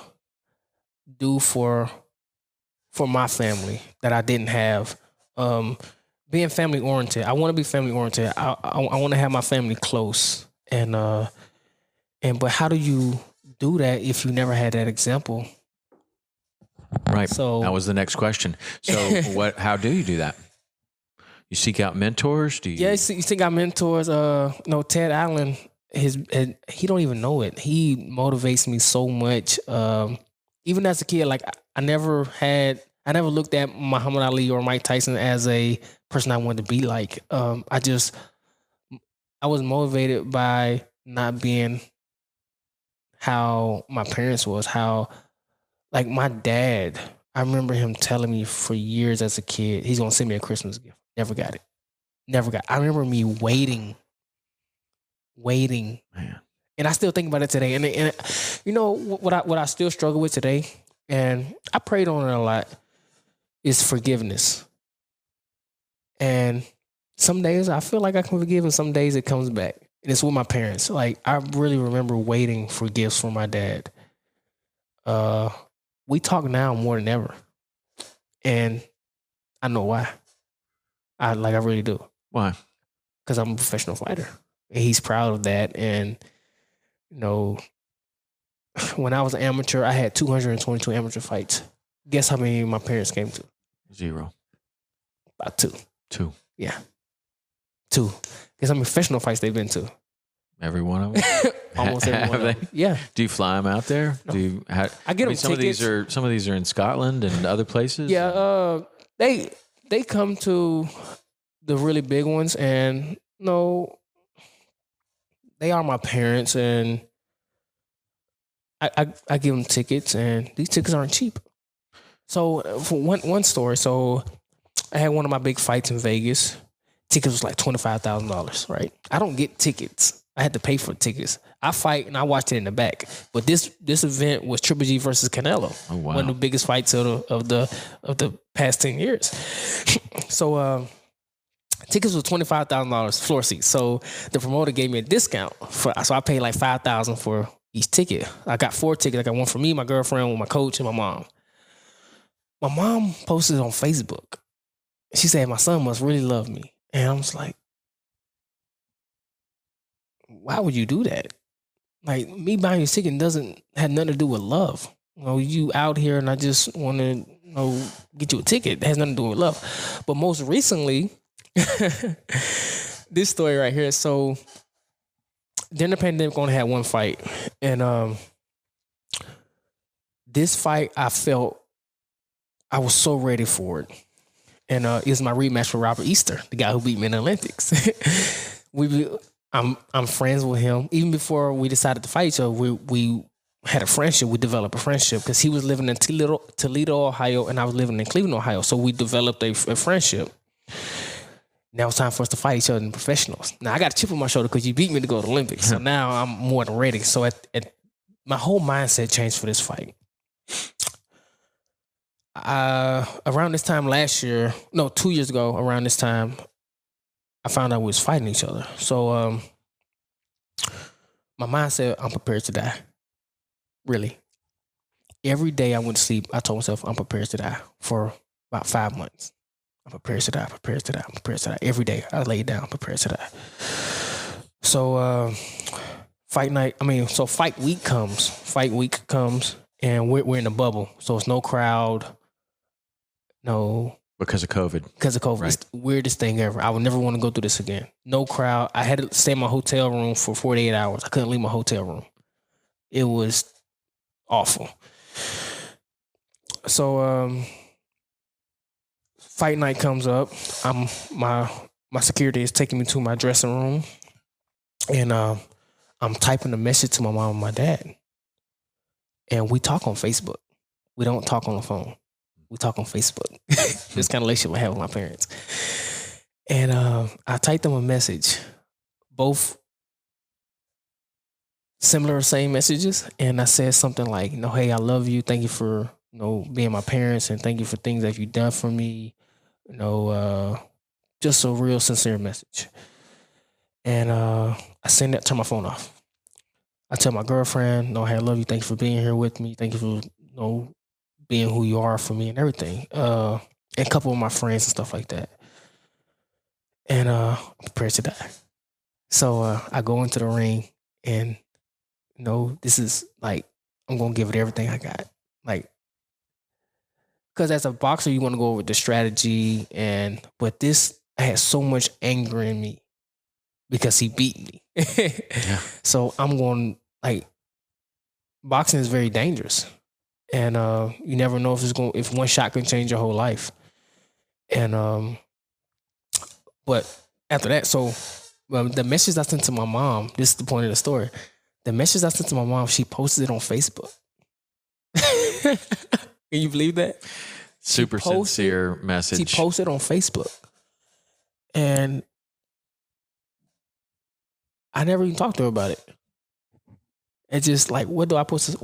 do for my family that I didn't have. Being family oriented, I want to be family oriented. I want to have my family close, but how do you do that if you never had that example? Right. So that was the next question. So how do you do that? You seek out mentors? Yeah, you seek out mentors. Ted Allen, he don't even know it. He motivates me so much. Even as a kid, like I never looked at Muhammad Ali or Mike Tyson as a person I wanted to be like. I was motivated by not being how my parents was. How, like, my dad, I remember him telling me for years as a kid, he's gonna send me a Christmas gift. Never got it. I remember me waiting. Man. And I still think about it today. And what I still struggle with today, and I prayed on it a lot, is forgiveness. And some days I feel like I can forgive, and some days it comes back. And it's with my parents. Like, I really remember waiting for gifts from my dad. We talk now more than ever. And I know why. I really do. Why? Because I'm a professional fighter. And he's proud of that. And, when I was an amateur, I had 222 amateur fights. Guess how many my parents came to? 0. About 2. 2. Yeah. 2. Guess how many professional fights they've been to? Every one of them? Almost every one of them. Yeah. Do you fly them out there? No. I get them tickets. Some of these are in Scotland and other places? Yeah. They come to the really big ones, and they are my parents, and I give them tickets, and these tickets aren't cheap. So for one story, so I had one of my big fights in Vegas. Tickets was like $25,000, right? I don't get tickets. I had to pay for tickets. I fight and I watched it in the back. But this event was Triple G versus Canelo. Oh, wow. One of the biggest fights of the past 10 years. So tickets was $25,000 floor seats. So the promoter gave me a discount so I paid like $5,000 for each ticket. I got 4 tickets. I got one for me, my girlfriend, my coach, and my mom. My mom posted it on Facebook. She said, "My son must really love me." And I was like, why would you do that? Like, me buying you a ticket doesn't have nothing to do with love. You know, you out here and I just want to, you know, get you a ticket. It has nothing to do with love. But most recently, this story right here. So during the pandemic, I only had one fight. And this fight, I felt I was so ready for it. And it was my rematch with Robert Easter, the guy who beat me in the Olympics. I'm friends with him. Even before we decided to fight each other, we had a friendship. We developed a friendship because he was living in Toledo, Ohio, and I was living in Cleveland, Ohio. So we developed a friendship. Now it's time for us to fight each other in professionals. Now I got a chip on my shoulder because you beat me to go to the Olympics. So now I'm more than ready. So my whole mindset changed for this fight. Around this time last year, 2 years ago, around this time, I found out we was fighting each other. So my mind said, I'm prepared to die. Really. Every day I went to sleep, I told myself, I'm prepared to die for about 5 months. I'm prepared to die, prepared to die, I'm prepared to die. Every day I laid down, prepared to die. So fight week comes, and we're in a bubble. So it's no crowd, no... Because of COVID. Right. It's the weirdest thing ever. I would never want to go through this again. No crowd. I had to stay in my hotel room for 48 hours. I couldn't leave my hotel room. It was awful. So fight night comes up. My security is taking me to my dressing room. And I'm typing a message to my mom and my dad. And we talk on Facebook. We don't talk on the phone. We talk on Facebook. This kind of relationship I have with my parents. And I typed them a message, both similar, same messages. And I said something like, hey, I love you. Thank you for, being my parents, and thank you for things that you've done for me. Just a real sincere message. And I send that, turn my phone off. I tell my girlfriend, hey, I love you. Thank you for being here with me. Thank you for, being who you are for me and everything. And a couple of my friends and stuff like that. And I'm prepared to die. So I go into the ring and, this is like, I'm going to give it everything I got. Like, because as a boxer, you want to go over the strategy, but this, I had so much anger in me because he beat me. Yeah. So I'm going, boxing is very dangerous. And you never know if one shot can change your whole life. And but after that, so the message I sent to my mom, this is the point of the story. The message I sent to my mom, she posted it on Facebook. Can you believe that? Super sincere message. She posted on Facebook. And I never even talked to her about it. It's just like, what do I post?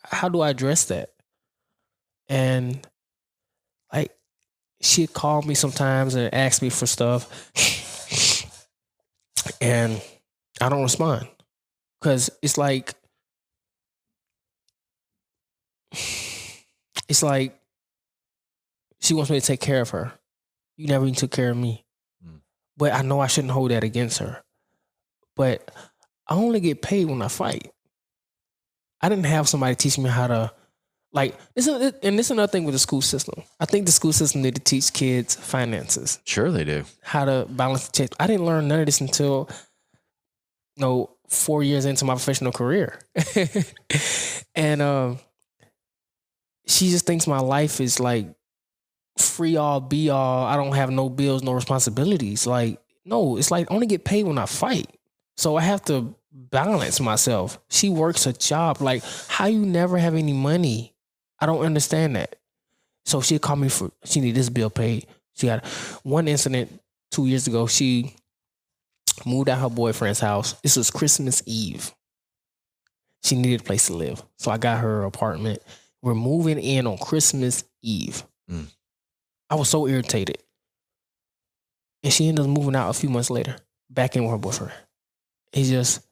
How do I address that? And she'd call me sometimes and ask me for stuff. And I don't respond. Because it's like she wants me to take care of her. You never even took care of me. But I know I shouldn't hold that against her. But I only get paid when I fight. I didn't have somebody teach me how to, this is another thing with the school system. I think the school system need to teach kids finances. Sure they do. How to balance the check. I didn't learn none of this until, 4 years into my professional career. And she just thinks my life is free all, be all. I don't have no bills, no responsibilities. No, it's I only get paid when I fight. So I have to balance myself. She works a job. How you never have any money? I don't understand that. So she called me she need this bill paid. She had one incident 2 years ago. She moved out her boyfriend's house. This was Christmas Eve. She needed a place to live. So I got her apartment. We're moving in on Christmas Eve. I was so irritated. And she ended up moving out a few months later, back in with her boyfriend. It's just,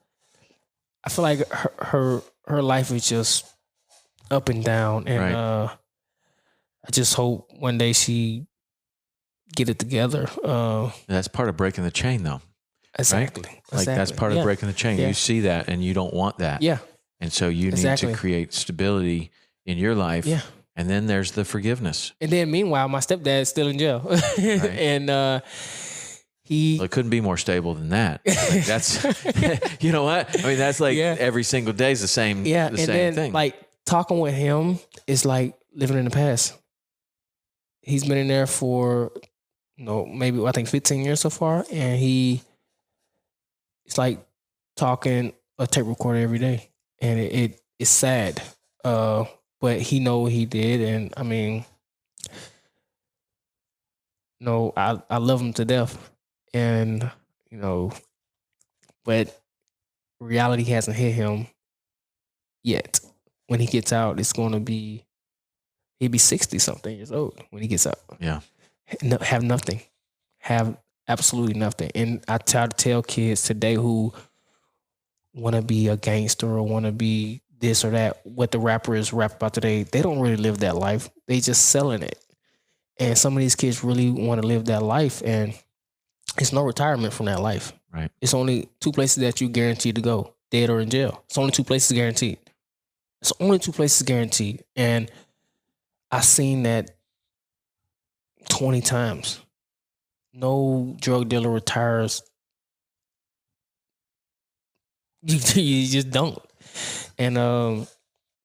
I feel like her life is just up and down. And right. I just hope one day she get it together. That's part of breaking the chain, though. Exactly. Right? Like that's part of breaking the chain. Yeah. You see that and you don't want that. Yeah. And so you need to create stability in your life. Yeah. And then there's the forgiveness. And then meanwhile, my stepdad's still in jail. And well, it couldn't be more stable than that. Like that's, you know what? I mean, that's like every single day is the same, same thing. Like talking with him is like living in the past. He's been in there for, maybe I think 15 years so far. And it's like talking a tape recorder every day. And it's sad. But he know what he did. And I mean, I love him to death. And, but reality hasn't hit him yet. When he gets out, it's going to be, he'll be 60 something years old when he gets out. Yeah. Have nothing. Have absolutely nothing. And I try to tell kids today who want to be a gangster or want to be this or that, what the rappers rap about today, they don't really live that life. They just selling it. And some of these kids really want to live that life, and it's no retirement from that life. Right. It's only two places that you guaranteed to go, dead or in jail. It's only two places guaranteed. It's only two places guaranteed. And I've seen that 20 times. No drug dealer retires. You just don't. And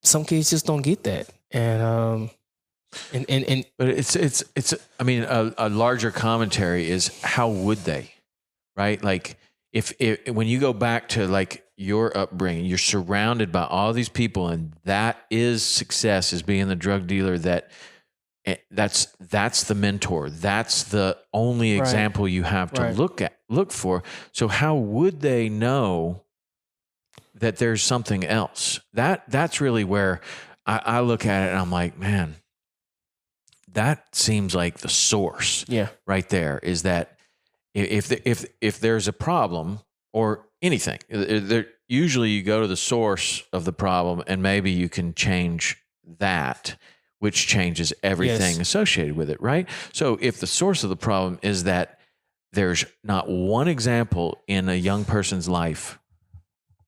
some kids just don't get that. And but it's I mean, a larger commentary is how would they, right? Like if when you go back to like your upbringing, you're surrounded by all these people, and that is success, is being the drug dealer. That's the mentor. That's the only example you have to look for. So how would they know that there's something else? That's really where I look at it and I'm like, man, that seems like the source. Yeah. Right there is that if there's a problem or anything, usually you go to the source of the problem and maybe you can change that, which changes everything associated with it, right? So if the source of the problem is that there's not one example in a young person's life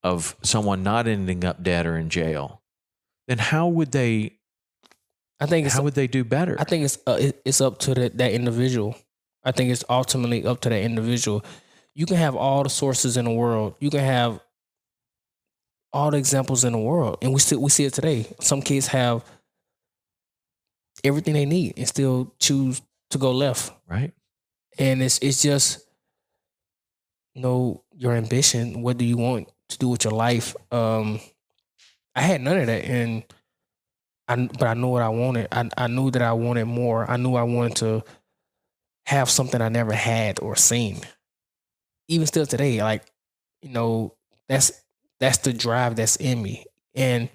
of someone not ending up dead or in jail, then how would they? How would they do better? I think it's up to that individual. I think it's ultimately up to that individual. You can have all the sources in the world. You can have all the examples in the world, and we see it today. Some kids have everything they need and still choose to go left. Right. And it's just your ambition. What do you want to do with your life? I had none of that, and but I knew what I wanted. I knew that I wanted more. I knew I wanted to have something I never had or seen. Even still today, like, that's the drive that's in me. And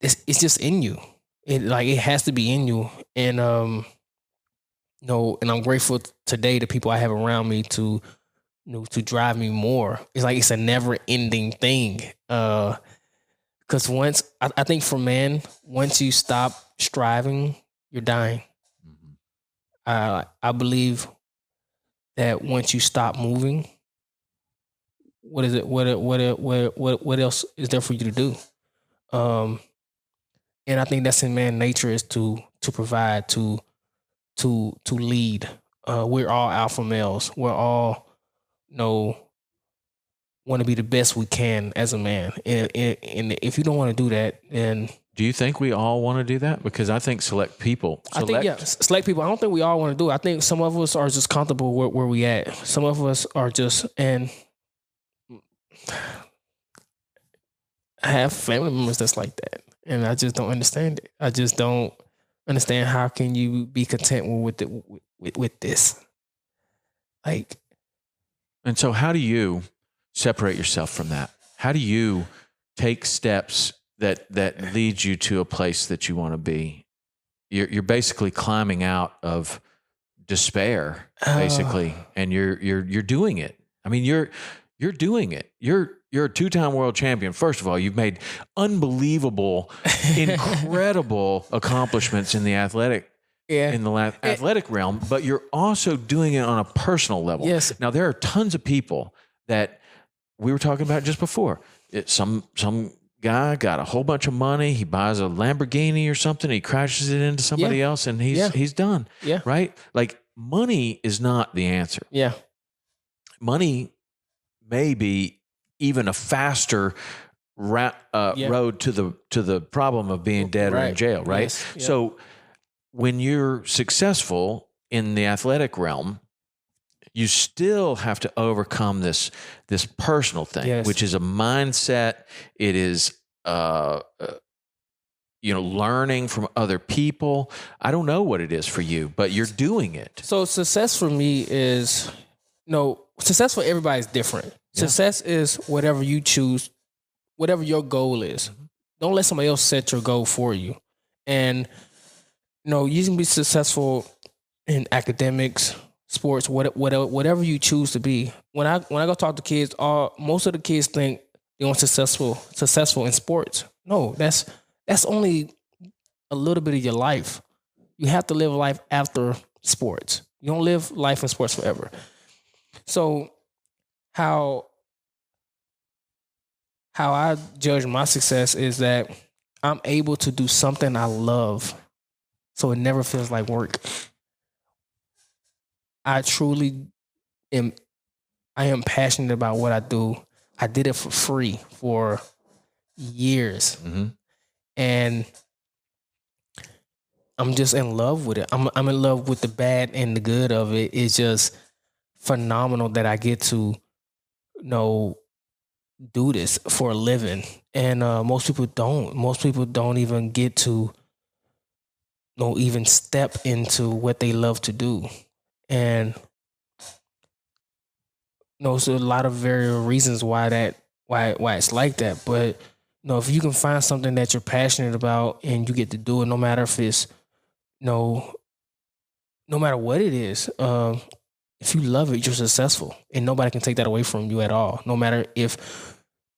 it's just in you. It has to be in you. And and I'm grateful today to people I have around me to drive me more. It's like it's a never ending thing. Because once I think for men, once you stop striving, you're dying. Mm-hmm. I believe that once you stop moving, what is it? What else is there for you to do? And I think that's in man nature, is to provide, to lead. We're all alpha males. We're all want to be the best we can as a man. And if you don't want to do that, then... Do you think we all want to do that? Because I think select people. Select people. I don't think we all want to do it. I think some of us are just comfortable where we at. Some of us are just... And I have family members that's like that. And I just don't understand it. I just don't understand how can you be content with this. Like... And so how do you separate yourself from that? How do you take steps that leads you to a place that you want to be? You're basically climbing out of despair, basically, and you're doing it. I mean, you're doing it. You're a two-time world champion. First of all, you've made unbelievable, incredible accomplishments in the athletic in the athletic realm, but you're also doing it on a personal level. Yes. Now, there are tons of people that we were talking about just before. Some guy got a whole bunch of money. He buys a Lamborghini or something. He crashes it into somebody else, and he's done. Yeah. Right? Like, money is not the answer. Yeah. Money may be even a faster road to the problem of being dead or in jail. Right? Yes. Yeah. So when you're successful in the athletic realm, you still have to overcome this personal thing, which is a mindset. It is, learning from other people. I don't know what it is for you, but you're doing it. So success for me is, success for everybody is different. Yeah. Success is whatever you choose, whatever your goal is. Mm-hmm. Don't let somebody else set your goal for you. And, you can be successful in academics, sports, whatever you choose to be. When I go talk to kids, most of the kids think they want successful in sports. No, that's only a little bit of your life. You have to live life after sports. You don't live life in sports forever. So how I judge my success is that I'm able to do something I love, so it never feels like work. I truly am passionate about what I do. I did it for free for years. Mm-hmm. And I'm just in love with it. I'm in love with the bad and the good of it. It's just phenomenal that I get to, do this for a living. And most people don't. Most people don't even get to, even step into what they love to do. And so a lot of various reasons why it's like that. But if you can find something that you're passionate about and you get to do it, no matter if it's no matter what it is, if you love it, you're successful, and nobody can take that away from you at all. No matter if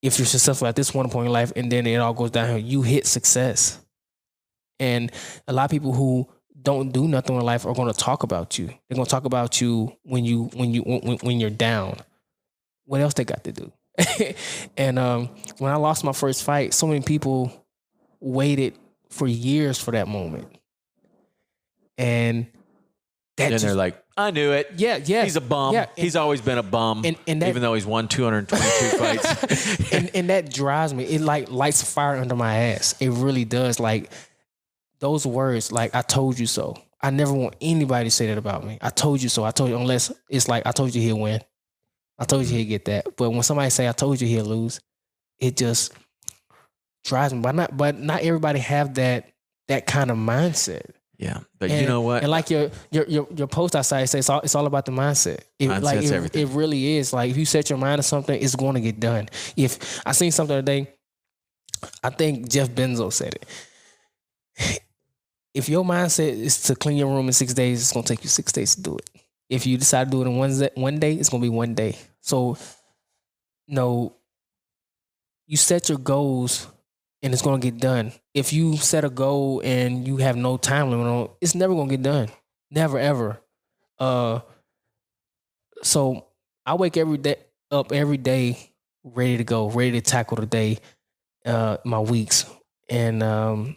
you're successful at this one point in life and then it all goes downhill, you hit success. And a lot of people who don't do nothing in life are going to talk about you. They're going to talk about you when you're down. What else they got to do? And when I lost my first fight, so many people waited for years for that moment. And they're like, I knew it. Yeah. He's a bum. Yeah, he's always been a bum, and that, even though he's won 222 fights. and that drives me. It like lights a fire under my ass. It really does. Like those words, like I told you so. I never want anybody to say that about me. I told you so. I told you, unless it's like I told you he'll win. I told you he'll get that. But when somebody say I told you he'll lose, it just drives me. But not everybody have that kind of mindset. Yeah, but you know what? And like your post outside says, it's all about the mindset. Mindset's everything. It really is. Like if you set your mind to something, it's going to get done. If I seen something today, I think Jeff Bezos said it. If your mindset is to clean your room in 6 days, it's going to take you 6 days to do it. If you decide to do it in one day, it's going to be 1 day. So, you set your goals and it's going to get done. If you set a goal and you have no time limit on it, it's never going to get done. Never, ever. So I wake up every day ready to go, ready to tackle the day, my weeks. And, I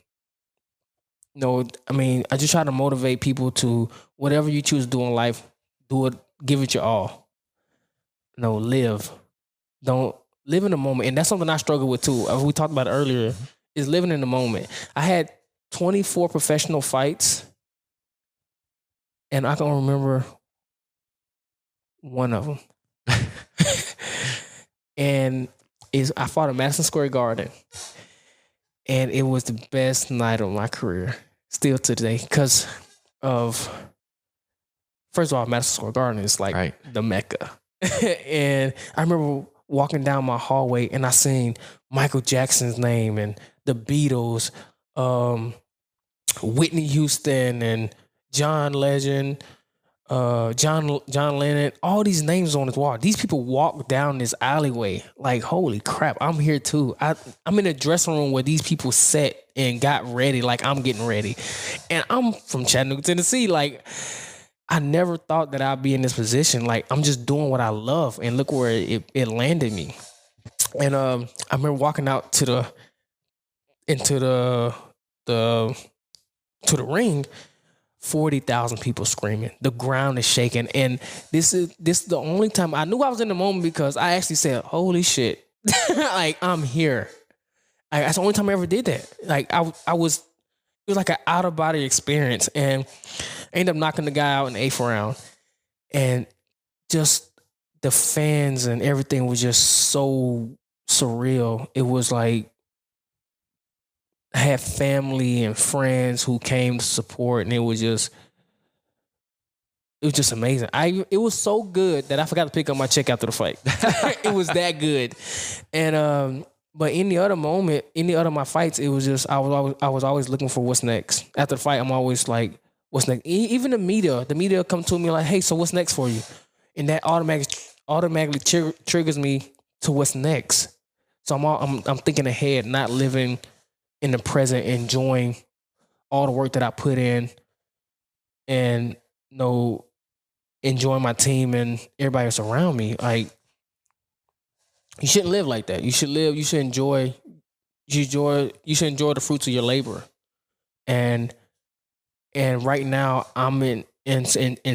just try to motivate people to whatever you choose to do in life, do it, give it your all. Live. Don't live in the moment. And that's something I struggle with too. We talked about it earlier, is living in the moment. I had 24 professional fights and I can remember one of them. And I fought at Madison Square Garden. And it was the best night of my career, still to today, because of, first of all, Madison Square Garden is like the Mecca. And I remember walking down my hallway and I seen Michael Jackson's name and the Beatles, Whitney Houston and John Legend, John Lennon, all these names on his wall. These people walk down this alleyway. Like, holy crap, I'm here too. I'm in a dressing room where these people sat and got ready like I'm getting ready. And I'm from Chattanooga, Tennessee. Like, I never thought that I'd be in this position. Like, I'm just doing what I love, and look where it landed me. And I remember walking out to the ring, 40,000 people screaming. The ground is shaking. And this is the only time I knew I was in the moment, because I actually said, holy shit. Like, I'm here. That's the only time I ever did that. Like, it was like an out of body experience. And I ended up knocking the guy out in the 8th round. And just the fans and everything was just so surreal. It was like, I had family and friends who came to support, and it was just amazing. It was so good that I forgot to pick up my check after the fight. It was that good. And but any other my fights, it was just I was always looking for what's next. After the fight, I'm always like, what's next? Even the media come to me like, hey, so what's next for you? And that automatically triggers me to what's next. So I'm thinking ahead, not living in the present, enjoying all the work that I put in, and enjoying my team and everybody that's around me. Like, you shouldn't live like that. You should enjoy the fruits of your labor. And right now I'm in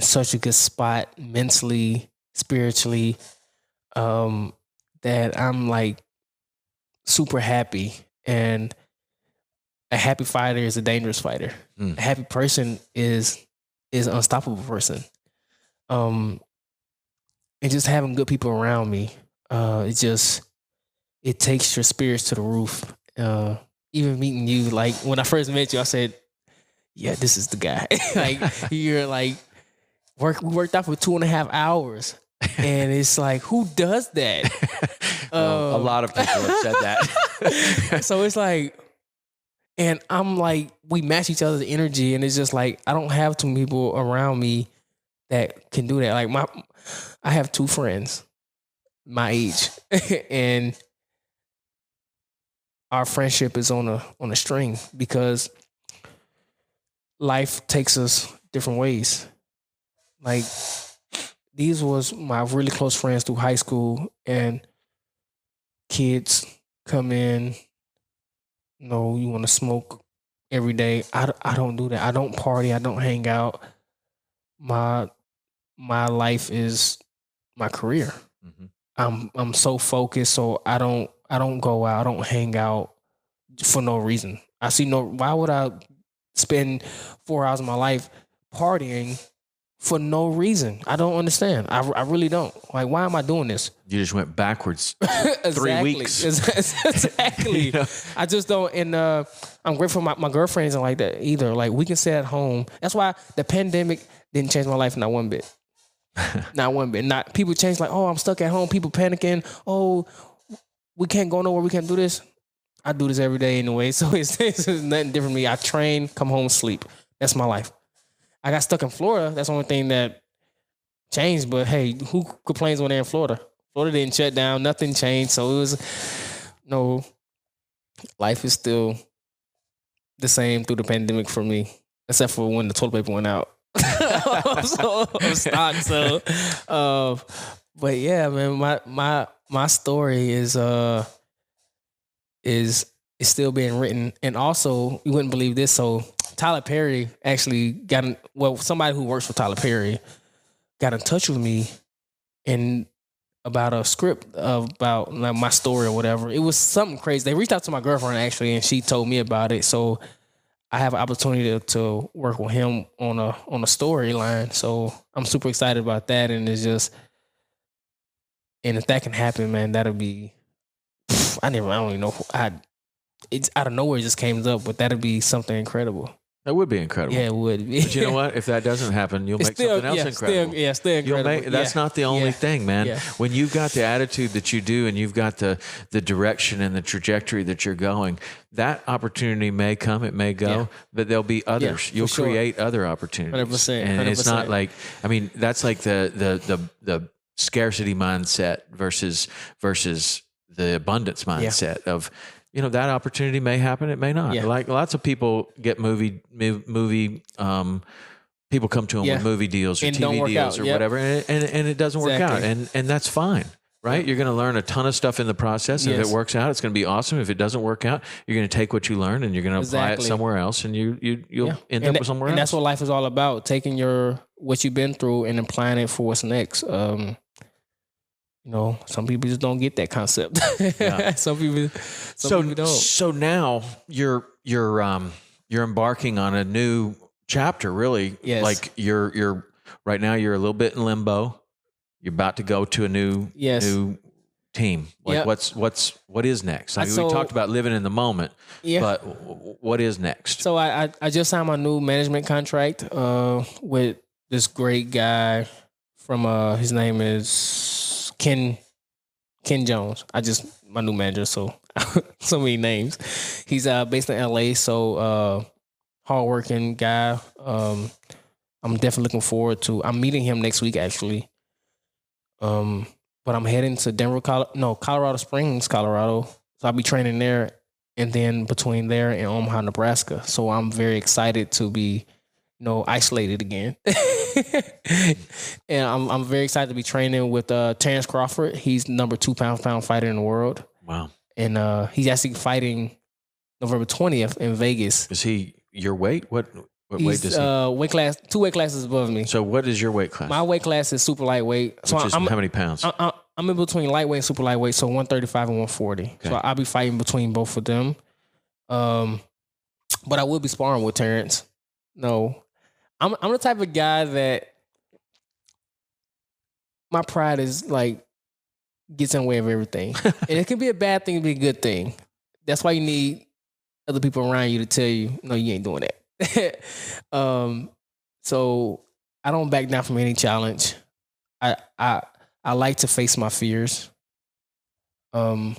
such a good spot mentally, spiritually, that I'm like super happy. And a happy fighter is a dangerous fighter. A happy person is an unstoppable person. And just having good people around me, it takes your spirits to the roof. Even meeting you, like when I first met you, I said, yeah, this is the guy. Like, you're like, we worked out for 2.5 hours. And it's like, who does that? Well, a lot of people have said that. So it's like, and I'm like, we match each other's energy, and it's just like, I don't have too many people around me that can do that. Like, I have 2 friends my age, and our friendship is on a string, because life takes us different ways. Like, these was my really close friends through high school, and kids come in, you want to smoke every day. I don't do that. I don't party. I don't hang out. My life is my career. Mm-hmm. I'm so focused, so I don't go out. I don't hang out for no reason. Why would I spend 4 hours of my life partying for no reason? I don't understand. I really don't. Like, why am I doing this? You just went backwards 3 weeks. Exactly. I just don't. And I'm grateful for my girlfriend isn't like that either. Like, we can sit at home. That's why the pandemic didn't change my life not one bit. Not one bit. Not people change, like, oh, I'm stuck at home. People panicking. Oh, we can't go nowhere. We can't do this. I do this every day anyway. So it's nothing different from me. I train, come home, sleep. That's my life. I got stuck in Florida. That's the only thing that changed. But hey, who complains when they're in Florida? Florida didn't shut down. Nothing changed. So it was life is still the same through the pandemic for me, except for when the toilet paper went out. So I'm stocked. So, but yeah, man, my story is still being written. And also, you wouldn't believe this. So Tyler Perry actually somebody who works for Tyler Perry got in touch with me and about a script about like my story or whatever. It was something crazy. They reached out to my girlfriend actually, and she told me about it. So I have an opportunity to work with him on a storyline. So I'm super excited about that. And it's just, and if that can happen, man, that'll be, I don't even know. It's out of nowhere, it just came up, but that'll be something incredible. That would be incredible. Yeah, it would be. But you know what? If that doesn't happen, you'll It's make something else incredible. Still incredible. That's not the only thing, man. Yeah. When you've got the attitude that you do and you've got the direction and the trajectory that you're going, that opportunity may come, it may go, but there'll be others. You'll create other opportunities. 100%. And it's not like, I mean, that's like the scarcity mindset versus the abundance mindset of, you know, that opportunity may happen, it may not. Yeah. Like lots of people get movie people come to them with movie deals or And don't TV work deals out. or Yep. whatever, and it doesn't work out, Exactly. and that's fine, right? You're going to learn a ton of stuff in the process. If Yes. it works out, it's going to be awesome. If it doesn't work out, you're going to take what you learn and you're going to apply it Exactly. somewhere else, and you'll end up with somewhere and else. that's what life is all about: taking what you've been through and applying it for what's next. You know, some people just don't get that concept. Yeah. Some people don't. So now you're embarking on a new chapter, really. Yes. Like you're right now you're a little bit in limbo. You're about to go to a new team. Like Yep. what is next? I mean, we talked about living in the moment, but what is next? So I just signed my new management contract with this great guy from his name is Ken Jones. My new manager, so so many names. He's based in LA, so hardworking guy. I'm definitely looking forward to. I'm meeting him next week actually. But I'm heading to Colorado Springs, Colorado. So I'll be training there, and then between there and Omaha, Nebraska. So I'm very excited to be, isolated again. And I'm very excited to be training with Terrence Crawford. He's number 2 pound fighter in the world. Wow. And he's actually fighting November 20th in Vegas. Is he your weight? What weight does he? Weight class, 2 weight classes above me. So what is your weight class? My weight class is super lightweight. Which is how many pounds? I'm in between lightweight and super lightweight, so 135 and 140. Okay. So I'll be fighting between both of them. But I will be sparring with Terrence. No, I'm the type of guy that my pride is like gets in the way of everything, and it can be a bad thing, it can be a good thing. That's why you need other people around you to tell you, no, you ain't doing that. So I don't back down from any challenge. I like to face my fears. And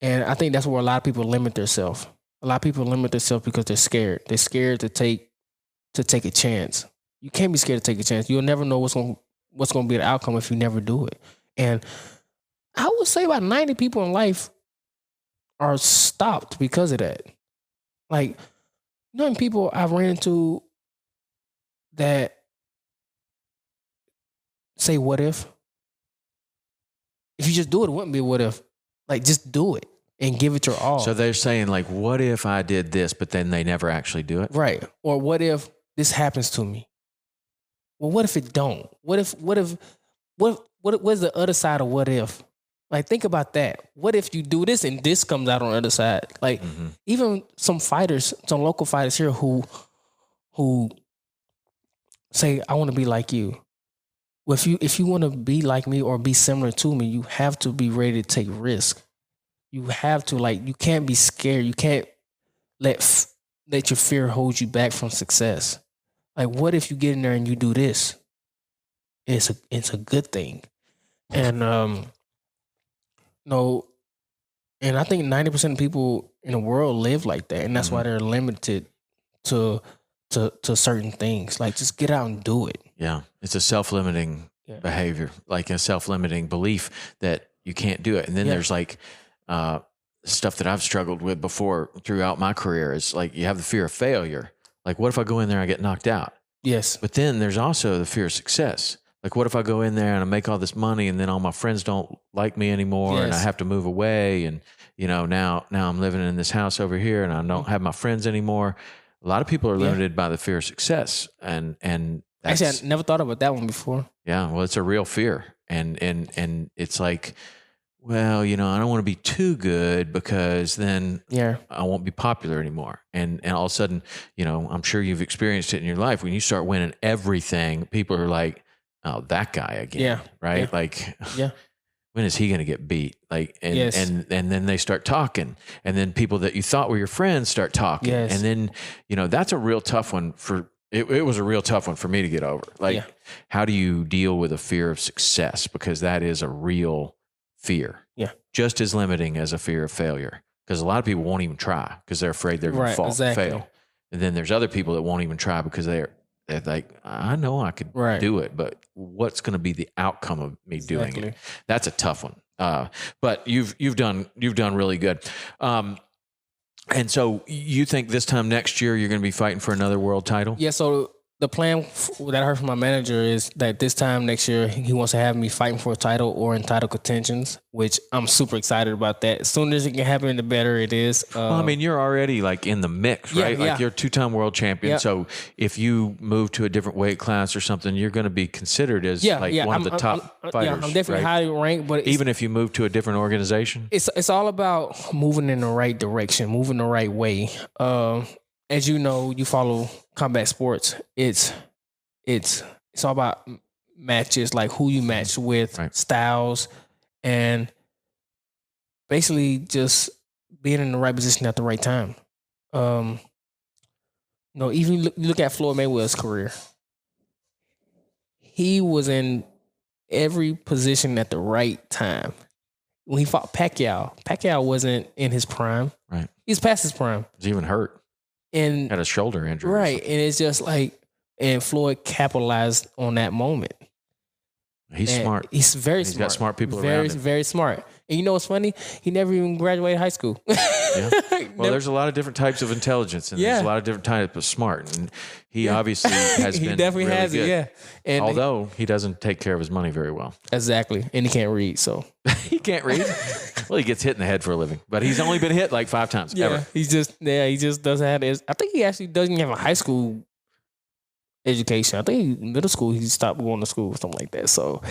I think that's where a lot of people limit themselves. A lot of people limit themselves because they're scared. They're scared to take a chance. You can't be scared to take a chance. You'll never know what's going to be the outcome if you never do it. And I would say about 90 people in life are stopped because of that. Like, people I've ran into that say, what if? If you just do it, it wouldn't be a what if. Like, just do it and give it your all. So they're saying, like, what if I did this, but then they never actually do it? Right. Or what if this happens to me? Well, what if it don't? What what's the other side of what if? Like, think about that. What if you do this and this comes out on the other side? Like, even some local fighters here who say, I want to be like you. Well, if you want to be like me or be similar to me, you have to be ready to take risk. You have to, you can't be scared. You can't let your fear hold you back from success. Like, what if you get in there and you do this? It's a good thing. And and I think 90% of people in the world live like that, and that's why they're limited to certain things. Like, just get out and do it. Yeah, it's a self-limiting behavior, like a self-limiting belief that you can't do it. And then there's stuff that I've struggled with before throughout my career is like you have the fear of failure. Like, what if I go in there and I get knocked out? Yes. But then there's also the fear of success. Like, what if I go in there and I make all this money and then all my friends don't like me anymore and I have to move away and, now I'm living in this house over here and I don't have my friends anymore. A lot of people are limited by the fear of success. And that's, actually, I never thought about that one before. Yeah, well, it's a real fear. And it's like, well, I don't want to be too good because then I won't be popular anymore. And all of a sudden, I'm sure you've experienced it in your life. When you start winning everything, people are like, oh, that guy again. Yeah. Right? when is he going to get beat? Like, and, Yes. and then they start talking, and then people that you thought were your friends start talking. Yes. And then, that's a real tough one it was a real tough one for me to get over. Like, how do you deal with a fear of success? Because that is a real fear. Yeah. Just as limiting as a fear of failure. Because a lot of people won't even try because they're afraid they're going to fail. And then there's other people that won't even try because they're like, I know I could do it, but what's going to be the outcome of me doing it? That's a tough one. But you've done really good. And so you think this time next year you're going to be fighting for another world title? Yeah. So the plan that I heard from my manager is that this time next year he wants to have me fighting for a title or in title contentions, which I'm super excited about that. As soon as it can happen, the better it is. Well, I mean, you're already like in the mix, right? Like you're a 2-time world champion. Yep. So if you move to a different weight class or something, you're going to be considered as one of the top fighters. Yeah, I'm definitely highly ranked. But even if you move to a different organization, it's all about moving in the right direction, moving the right way. As you know, you follow combat sports. It's all about matches, like who you match with, styles, and basically just being in the right position at the right time. Even look at Floyd Mayweather's career. He was in every position at the right time. When he fought Pacquiao wasn't in his prime. Right. He's past his prime. He's even hurt. And had a shoulder injury. Right. And it's just like, and Floyd capitalized on that moment. He's smart. He's very smart. He's got smart people around him. Very smart. And you know what's funny? He never even graduated high school. Yeah. Well, there's a lot of different types of intelligence, and there's a lot of different types of smart. And he obviously has been. He definitely really has good. It. Yeah. And although he doesn't take care of his money very well. Exactly, and he can't read. So he can't read. Well, he gets hit in the head for a living, but he's only been hit like 5 times. Yeah. Ever. He just doesn't have this. I think he actually doesn't even have a high school education. I think middle school he stopped going to school or something like that. So,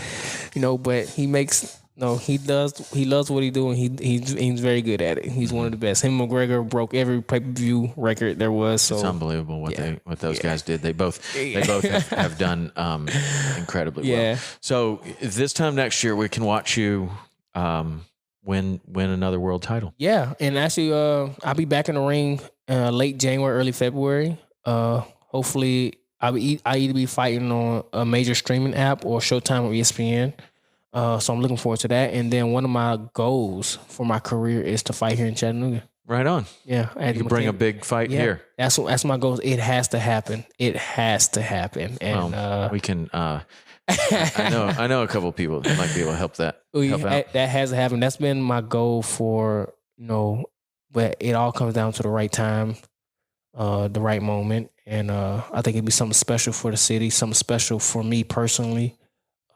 but he makes. No, he does. He loves what he's doing. He's very good at it. He's one of the best. Him and McGregor broke every pay-per-view record there was. So it's unbelievable what those guys did. They both have done incredibly well. So this time next year we can watch you win another world title. Yeah, and actually I'll be back in the ring late January, early February. Hopefully I either be fighting on a major streaming app or Showtime or ESPN. So I'm looking forward to that. And then one of my goals for my career is to fight here in Chattanooga. Right on. Yeah. You can bring a big fight here. That's my goal. It has to happen. It has to happen. And we can I know a couple of people that might be able to help out. That has to happen. That's been my goal for, but it all comes down to the right time, the right moment. And I think it'd be something special for the city, something special for me personally.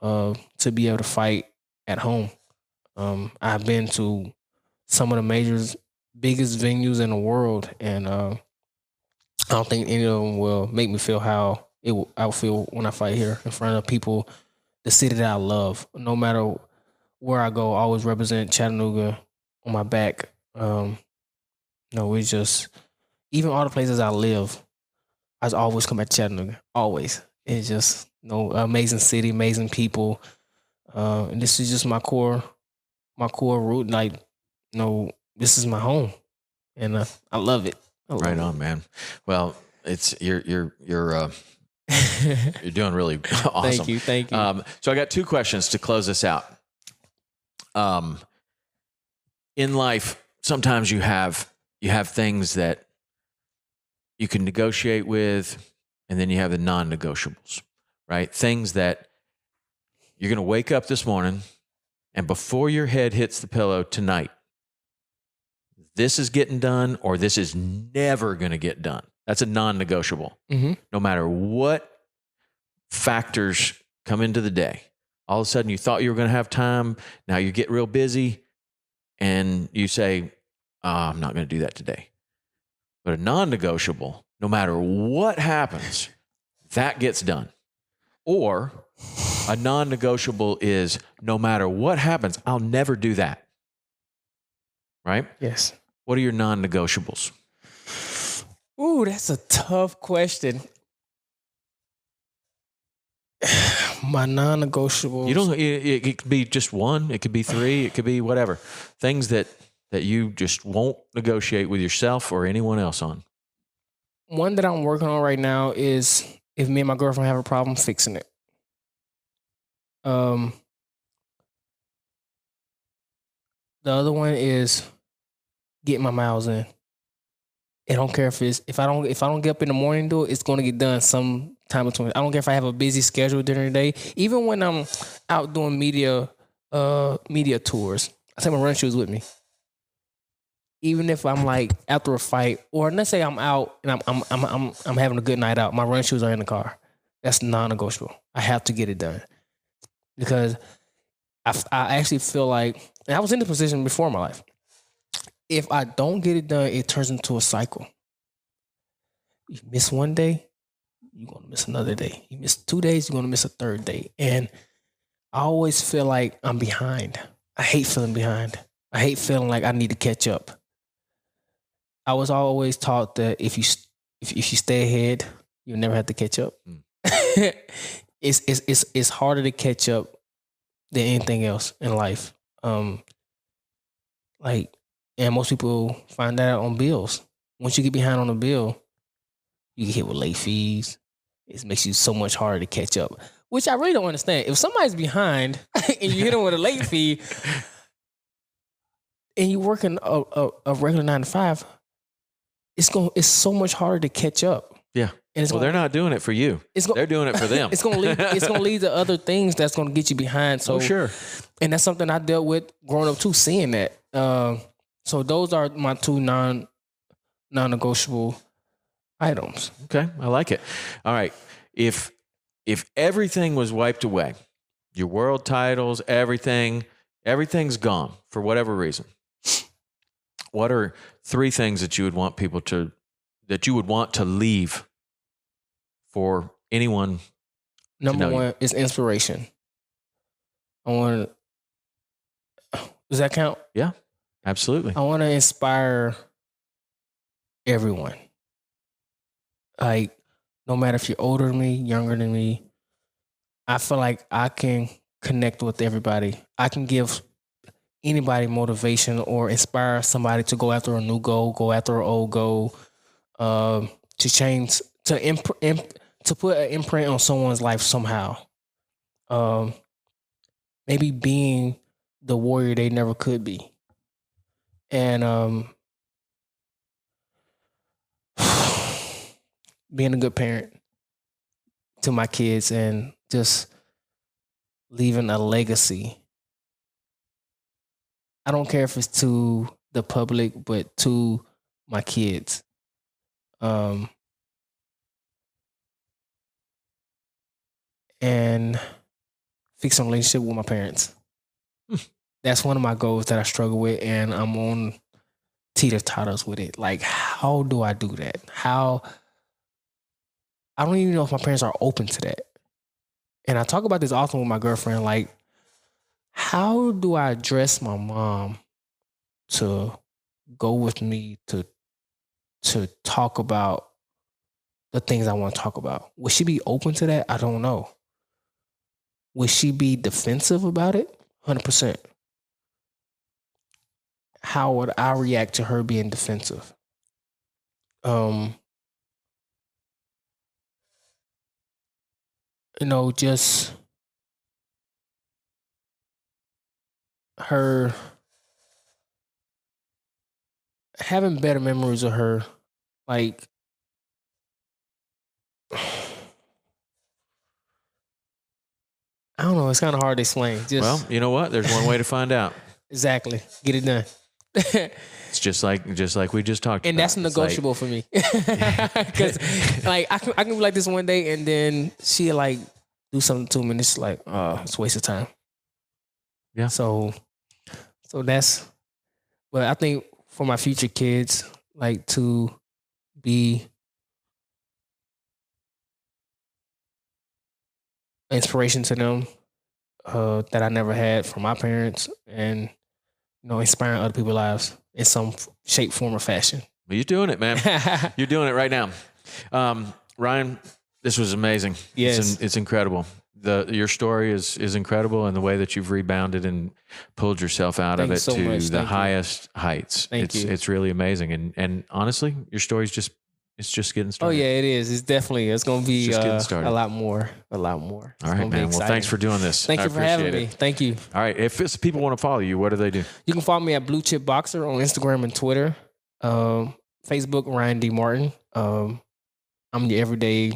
To be able to fight at home. I've been to some of the biggest venues in the world, and I don't think any of them will make me feel how I will feel when I fight here in front of people, the city that I love. No matter where I go, I always represent Chattanooga on my back. It's just, even all the places I live, I always come back to Chattanooga. Always. It's just, amazing city, amazing people. And this is just my core root. Like, this is my home, and I love it. Right on, man. Well, you're you're doing really awesome. Thank you. So I got 2 questions to close this out. In life, sometimes you have things that you can negotiate with, and then you have the non-negotiables. Right? Things that you're going to wake up this morning, and before your head hits the pillow tonight, this is getting done or this is never going to get done. That's a non-negotiable. Mm-hmm. No matter what factors come into the day. All of a sudden you thought you were going to have time. Now you get real busy and you say, I'm not going to do that today. But a non-negotiable, no matter what happens, that gets done. Or a non-negotiable is no matter what happens, I'll never do that. Right? Yes. What are your non-negotiables? Ooh, that's a tough question. My non-negotiables. You don't. It could be just one. It could be three. It could be whatever. Things that you just won't negotiate with yourself or anyone else on. One that I'm working on right now is if me and my girlfriend have a problem, fixing it. The other one is getting my miles in. I don't care if I don't get up in the morning and do it, it's going to get done sometime between. I don't care if I have a busy schedule during the day. Even when I'm out doing media tours, I take my running shoes with me. Even if I'm like after a fight, or let's say I'm out and I'm having a good night out, my running shoes are in the car. That's non-negotiable. I have to get it done because I actually feel like, and I was in this position before in my life. If I don't get it done, it turns into a cycle. You miss one day, you're going to miss another day. You miss 2 days, you're going to miss a third day. And I always feel like I'm behind. I hate feeling behind. I hate feeling like I need to catch up. I was always taught that if you stay ahead, you'll never have to catch up. It's harder to catch up than anything else in life. And most people find that out on bills. Once you get behind on a bill, you get hit with late fees. It makes you so much harder to catch up, which I really don't understand. If somebody's behind and you hit them with a late fee and you're working a regular 9 to 5, it's so much harder to catch up. Yeah. And they're not doing it for you. They're doing it for them. It's gonna lead to other things that's gonna get you behind. So sure. And that's something I dealt with growing up too, seeing that. So those are my two non-negotiable items. Okay, I like it. All right. If everything was wiped away, your world titles, everything's gone for whatever reason. What are 3 things that you would want to leave for anyone? Number one is inspiration. Does that count? Yeah. Absolutely. I want to inspire everyone. Like, no matter if you're older than me, younger than me, I feel like I can connect with everybody. I can give anybody motivation or inspire somebody to go after a new goal, go after an old goal, to change, to put an imprint on someone's life somehow. Maybe being the warrior they never could be. And being a good parent to my kids and just leaving a legacy. I don't care if it's to the public, but to my kids. And fix a relationship with my parents. That's one of my goals that I struggle with, and I'm on teeter-totters with it. Like, how do I do that? I don't even know if my parents are open to that. And I talk about this often with my girlfriend. Like, how do I address my mom to go with me to talk about the things I want to talk about? Would she be open to that? I don't know. Would she be defensive about it? 100%. How would I react to her being defensive? Just her having better memories of her, like, I don't know. It's kind of hard to explain. Well, you know what? There's one way to find out. Exactly. Get it done. It's just like we just talked about. And that's negotiable for me. Because like I can be like this one day and then she'll like do something to me and it's like, it's a waste of time. Yeah. So that's, but I think for my future kids, like, to be inspiration to them that I never had from my parents, and inspiring other people's lives in some shape, form, or fashion. Well, you're doing it, man. You're doing it right now. Ryan, this was amazing. Yes. It's incredible. your story is incredible, and the way that you've rebounded and pulled yourself out of it to the highest heights. It's really amazing. And honestly, your story's just getting started. Oh yeah, it is. It's going to be a lot more. All right, man. Well, thanks for doing this. Thank you for having me. Thank you. All right. If people want to follow you, what do they do? You can follow me at Blue Chip Boxer on Instagram and Twitter. Facebook, Ryan D. Martin. I'm the everyday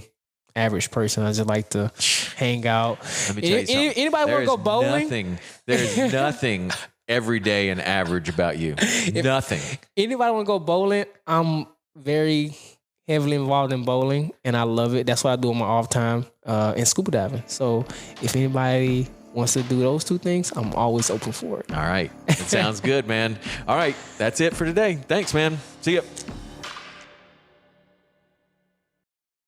average person. I just like to hang out. Let me tell you something. Anybody want to go bowling? There's nothing everyday and average about you. Nothing. Anybody want to go bowling? I'm very heavily involved in bowling, and I love it. That's what I do on my off time, and scuba diving. So if anybody wants to do those two things, I'm always open for it. All right. It sounds good, man. All right. That's it for today. Thanks, man. See ya.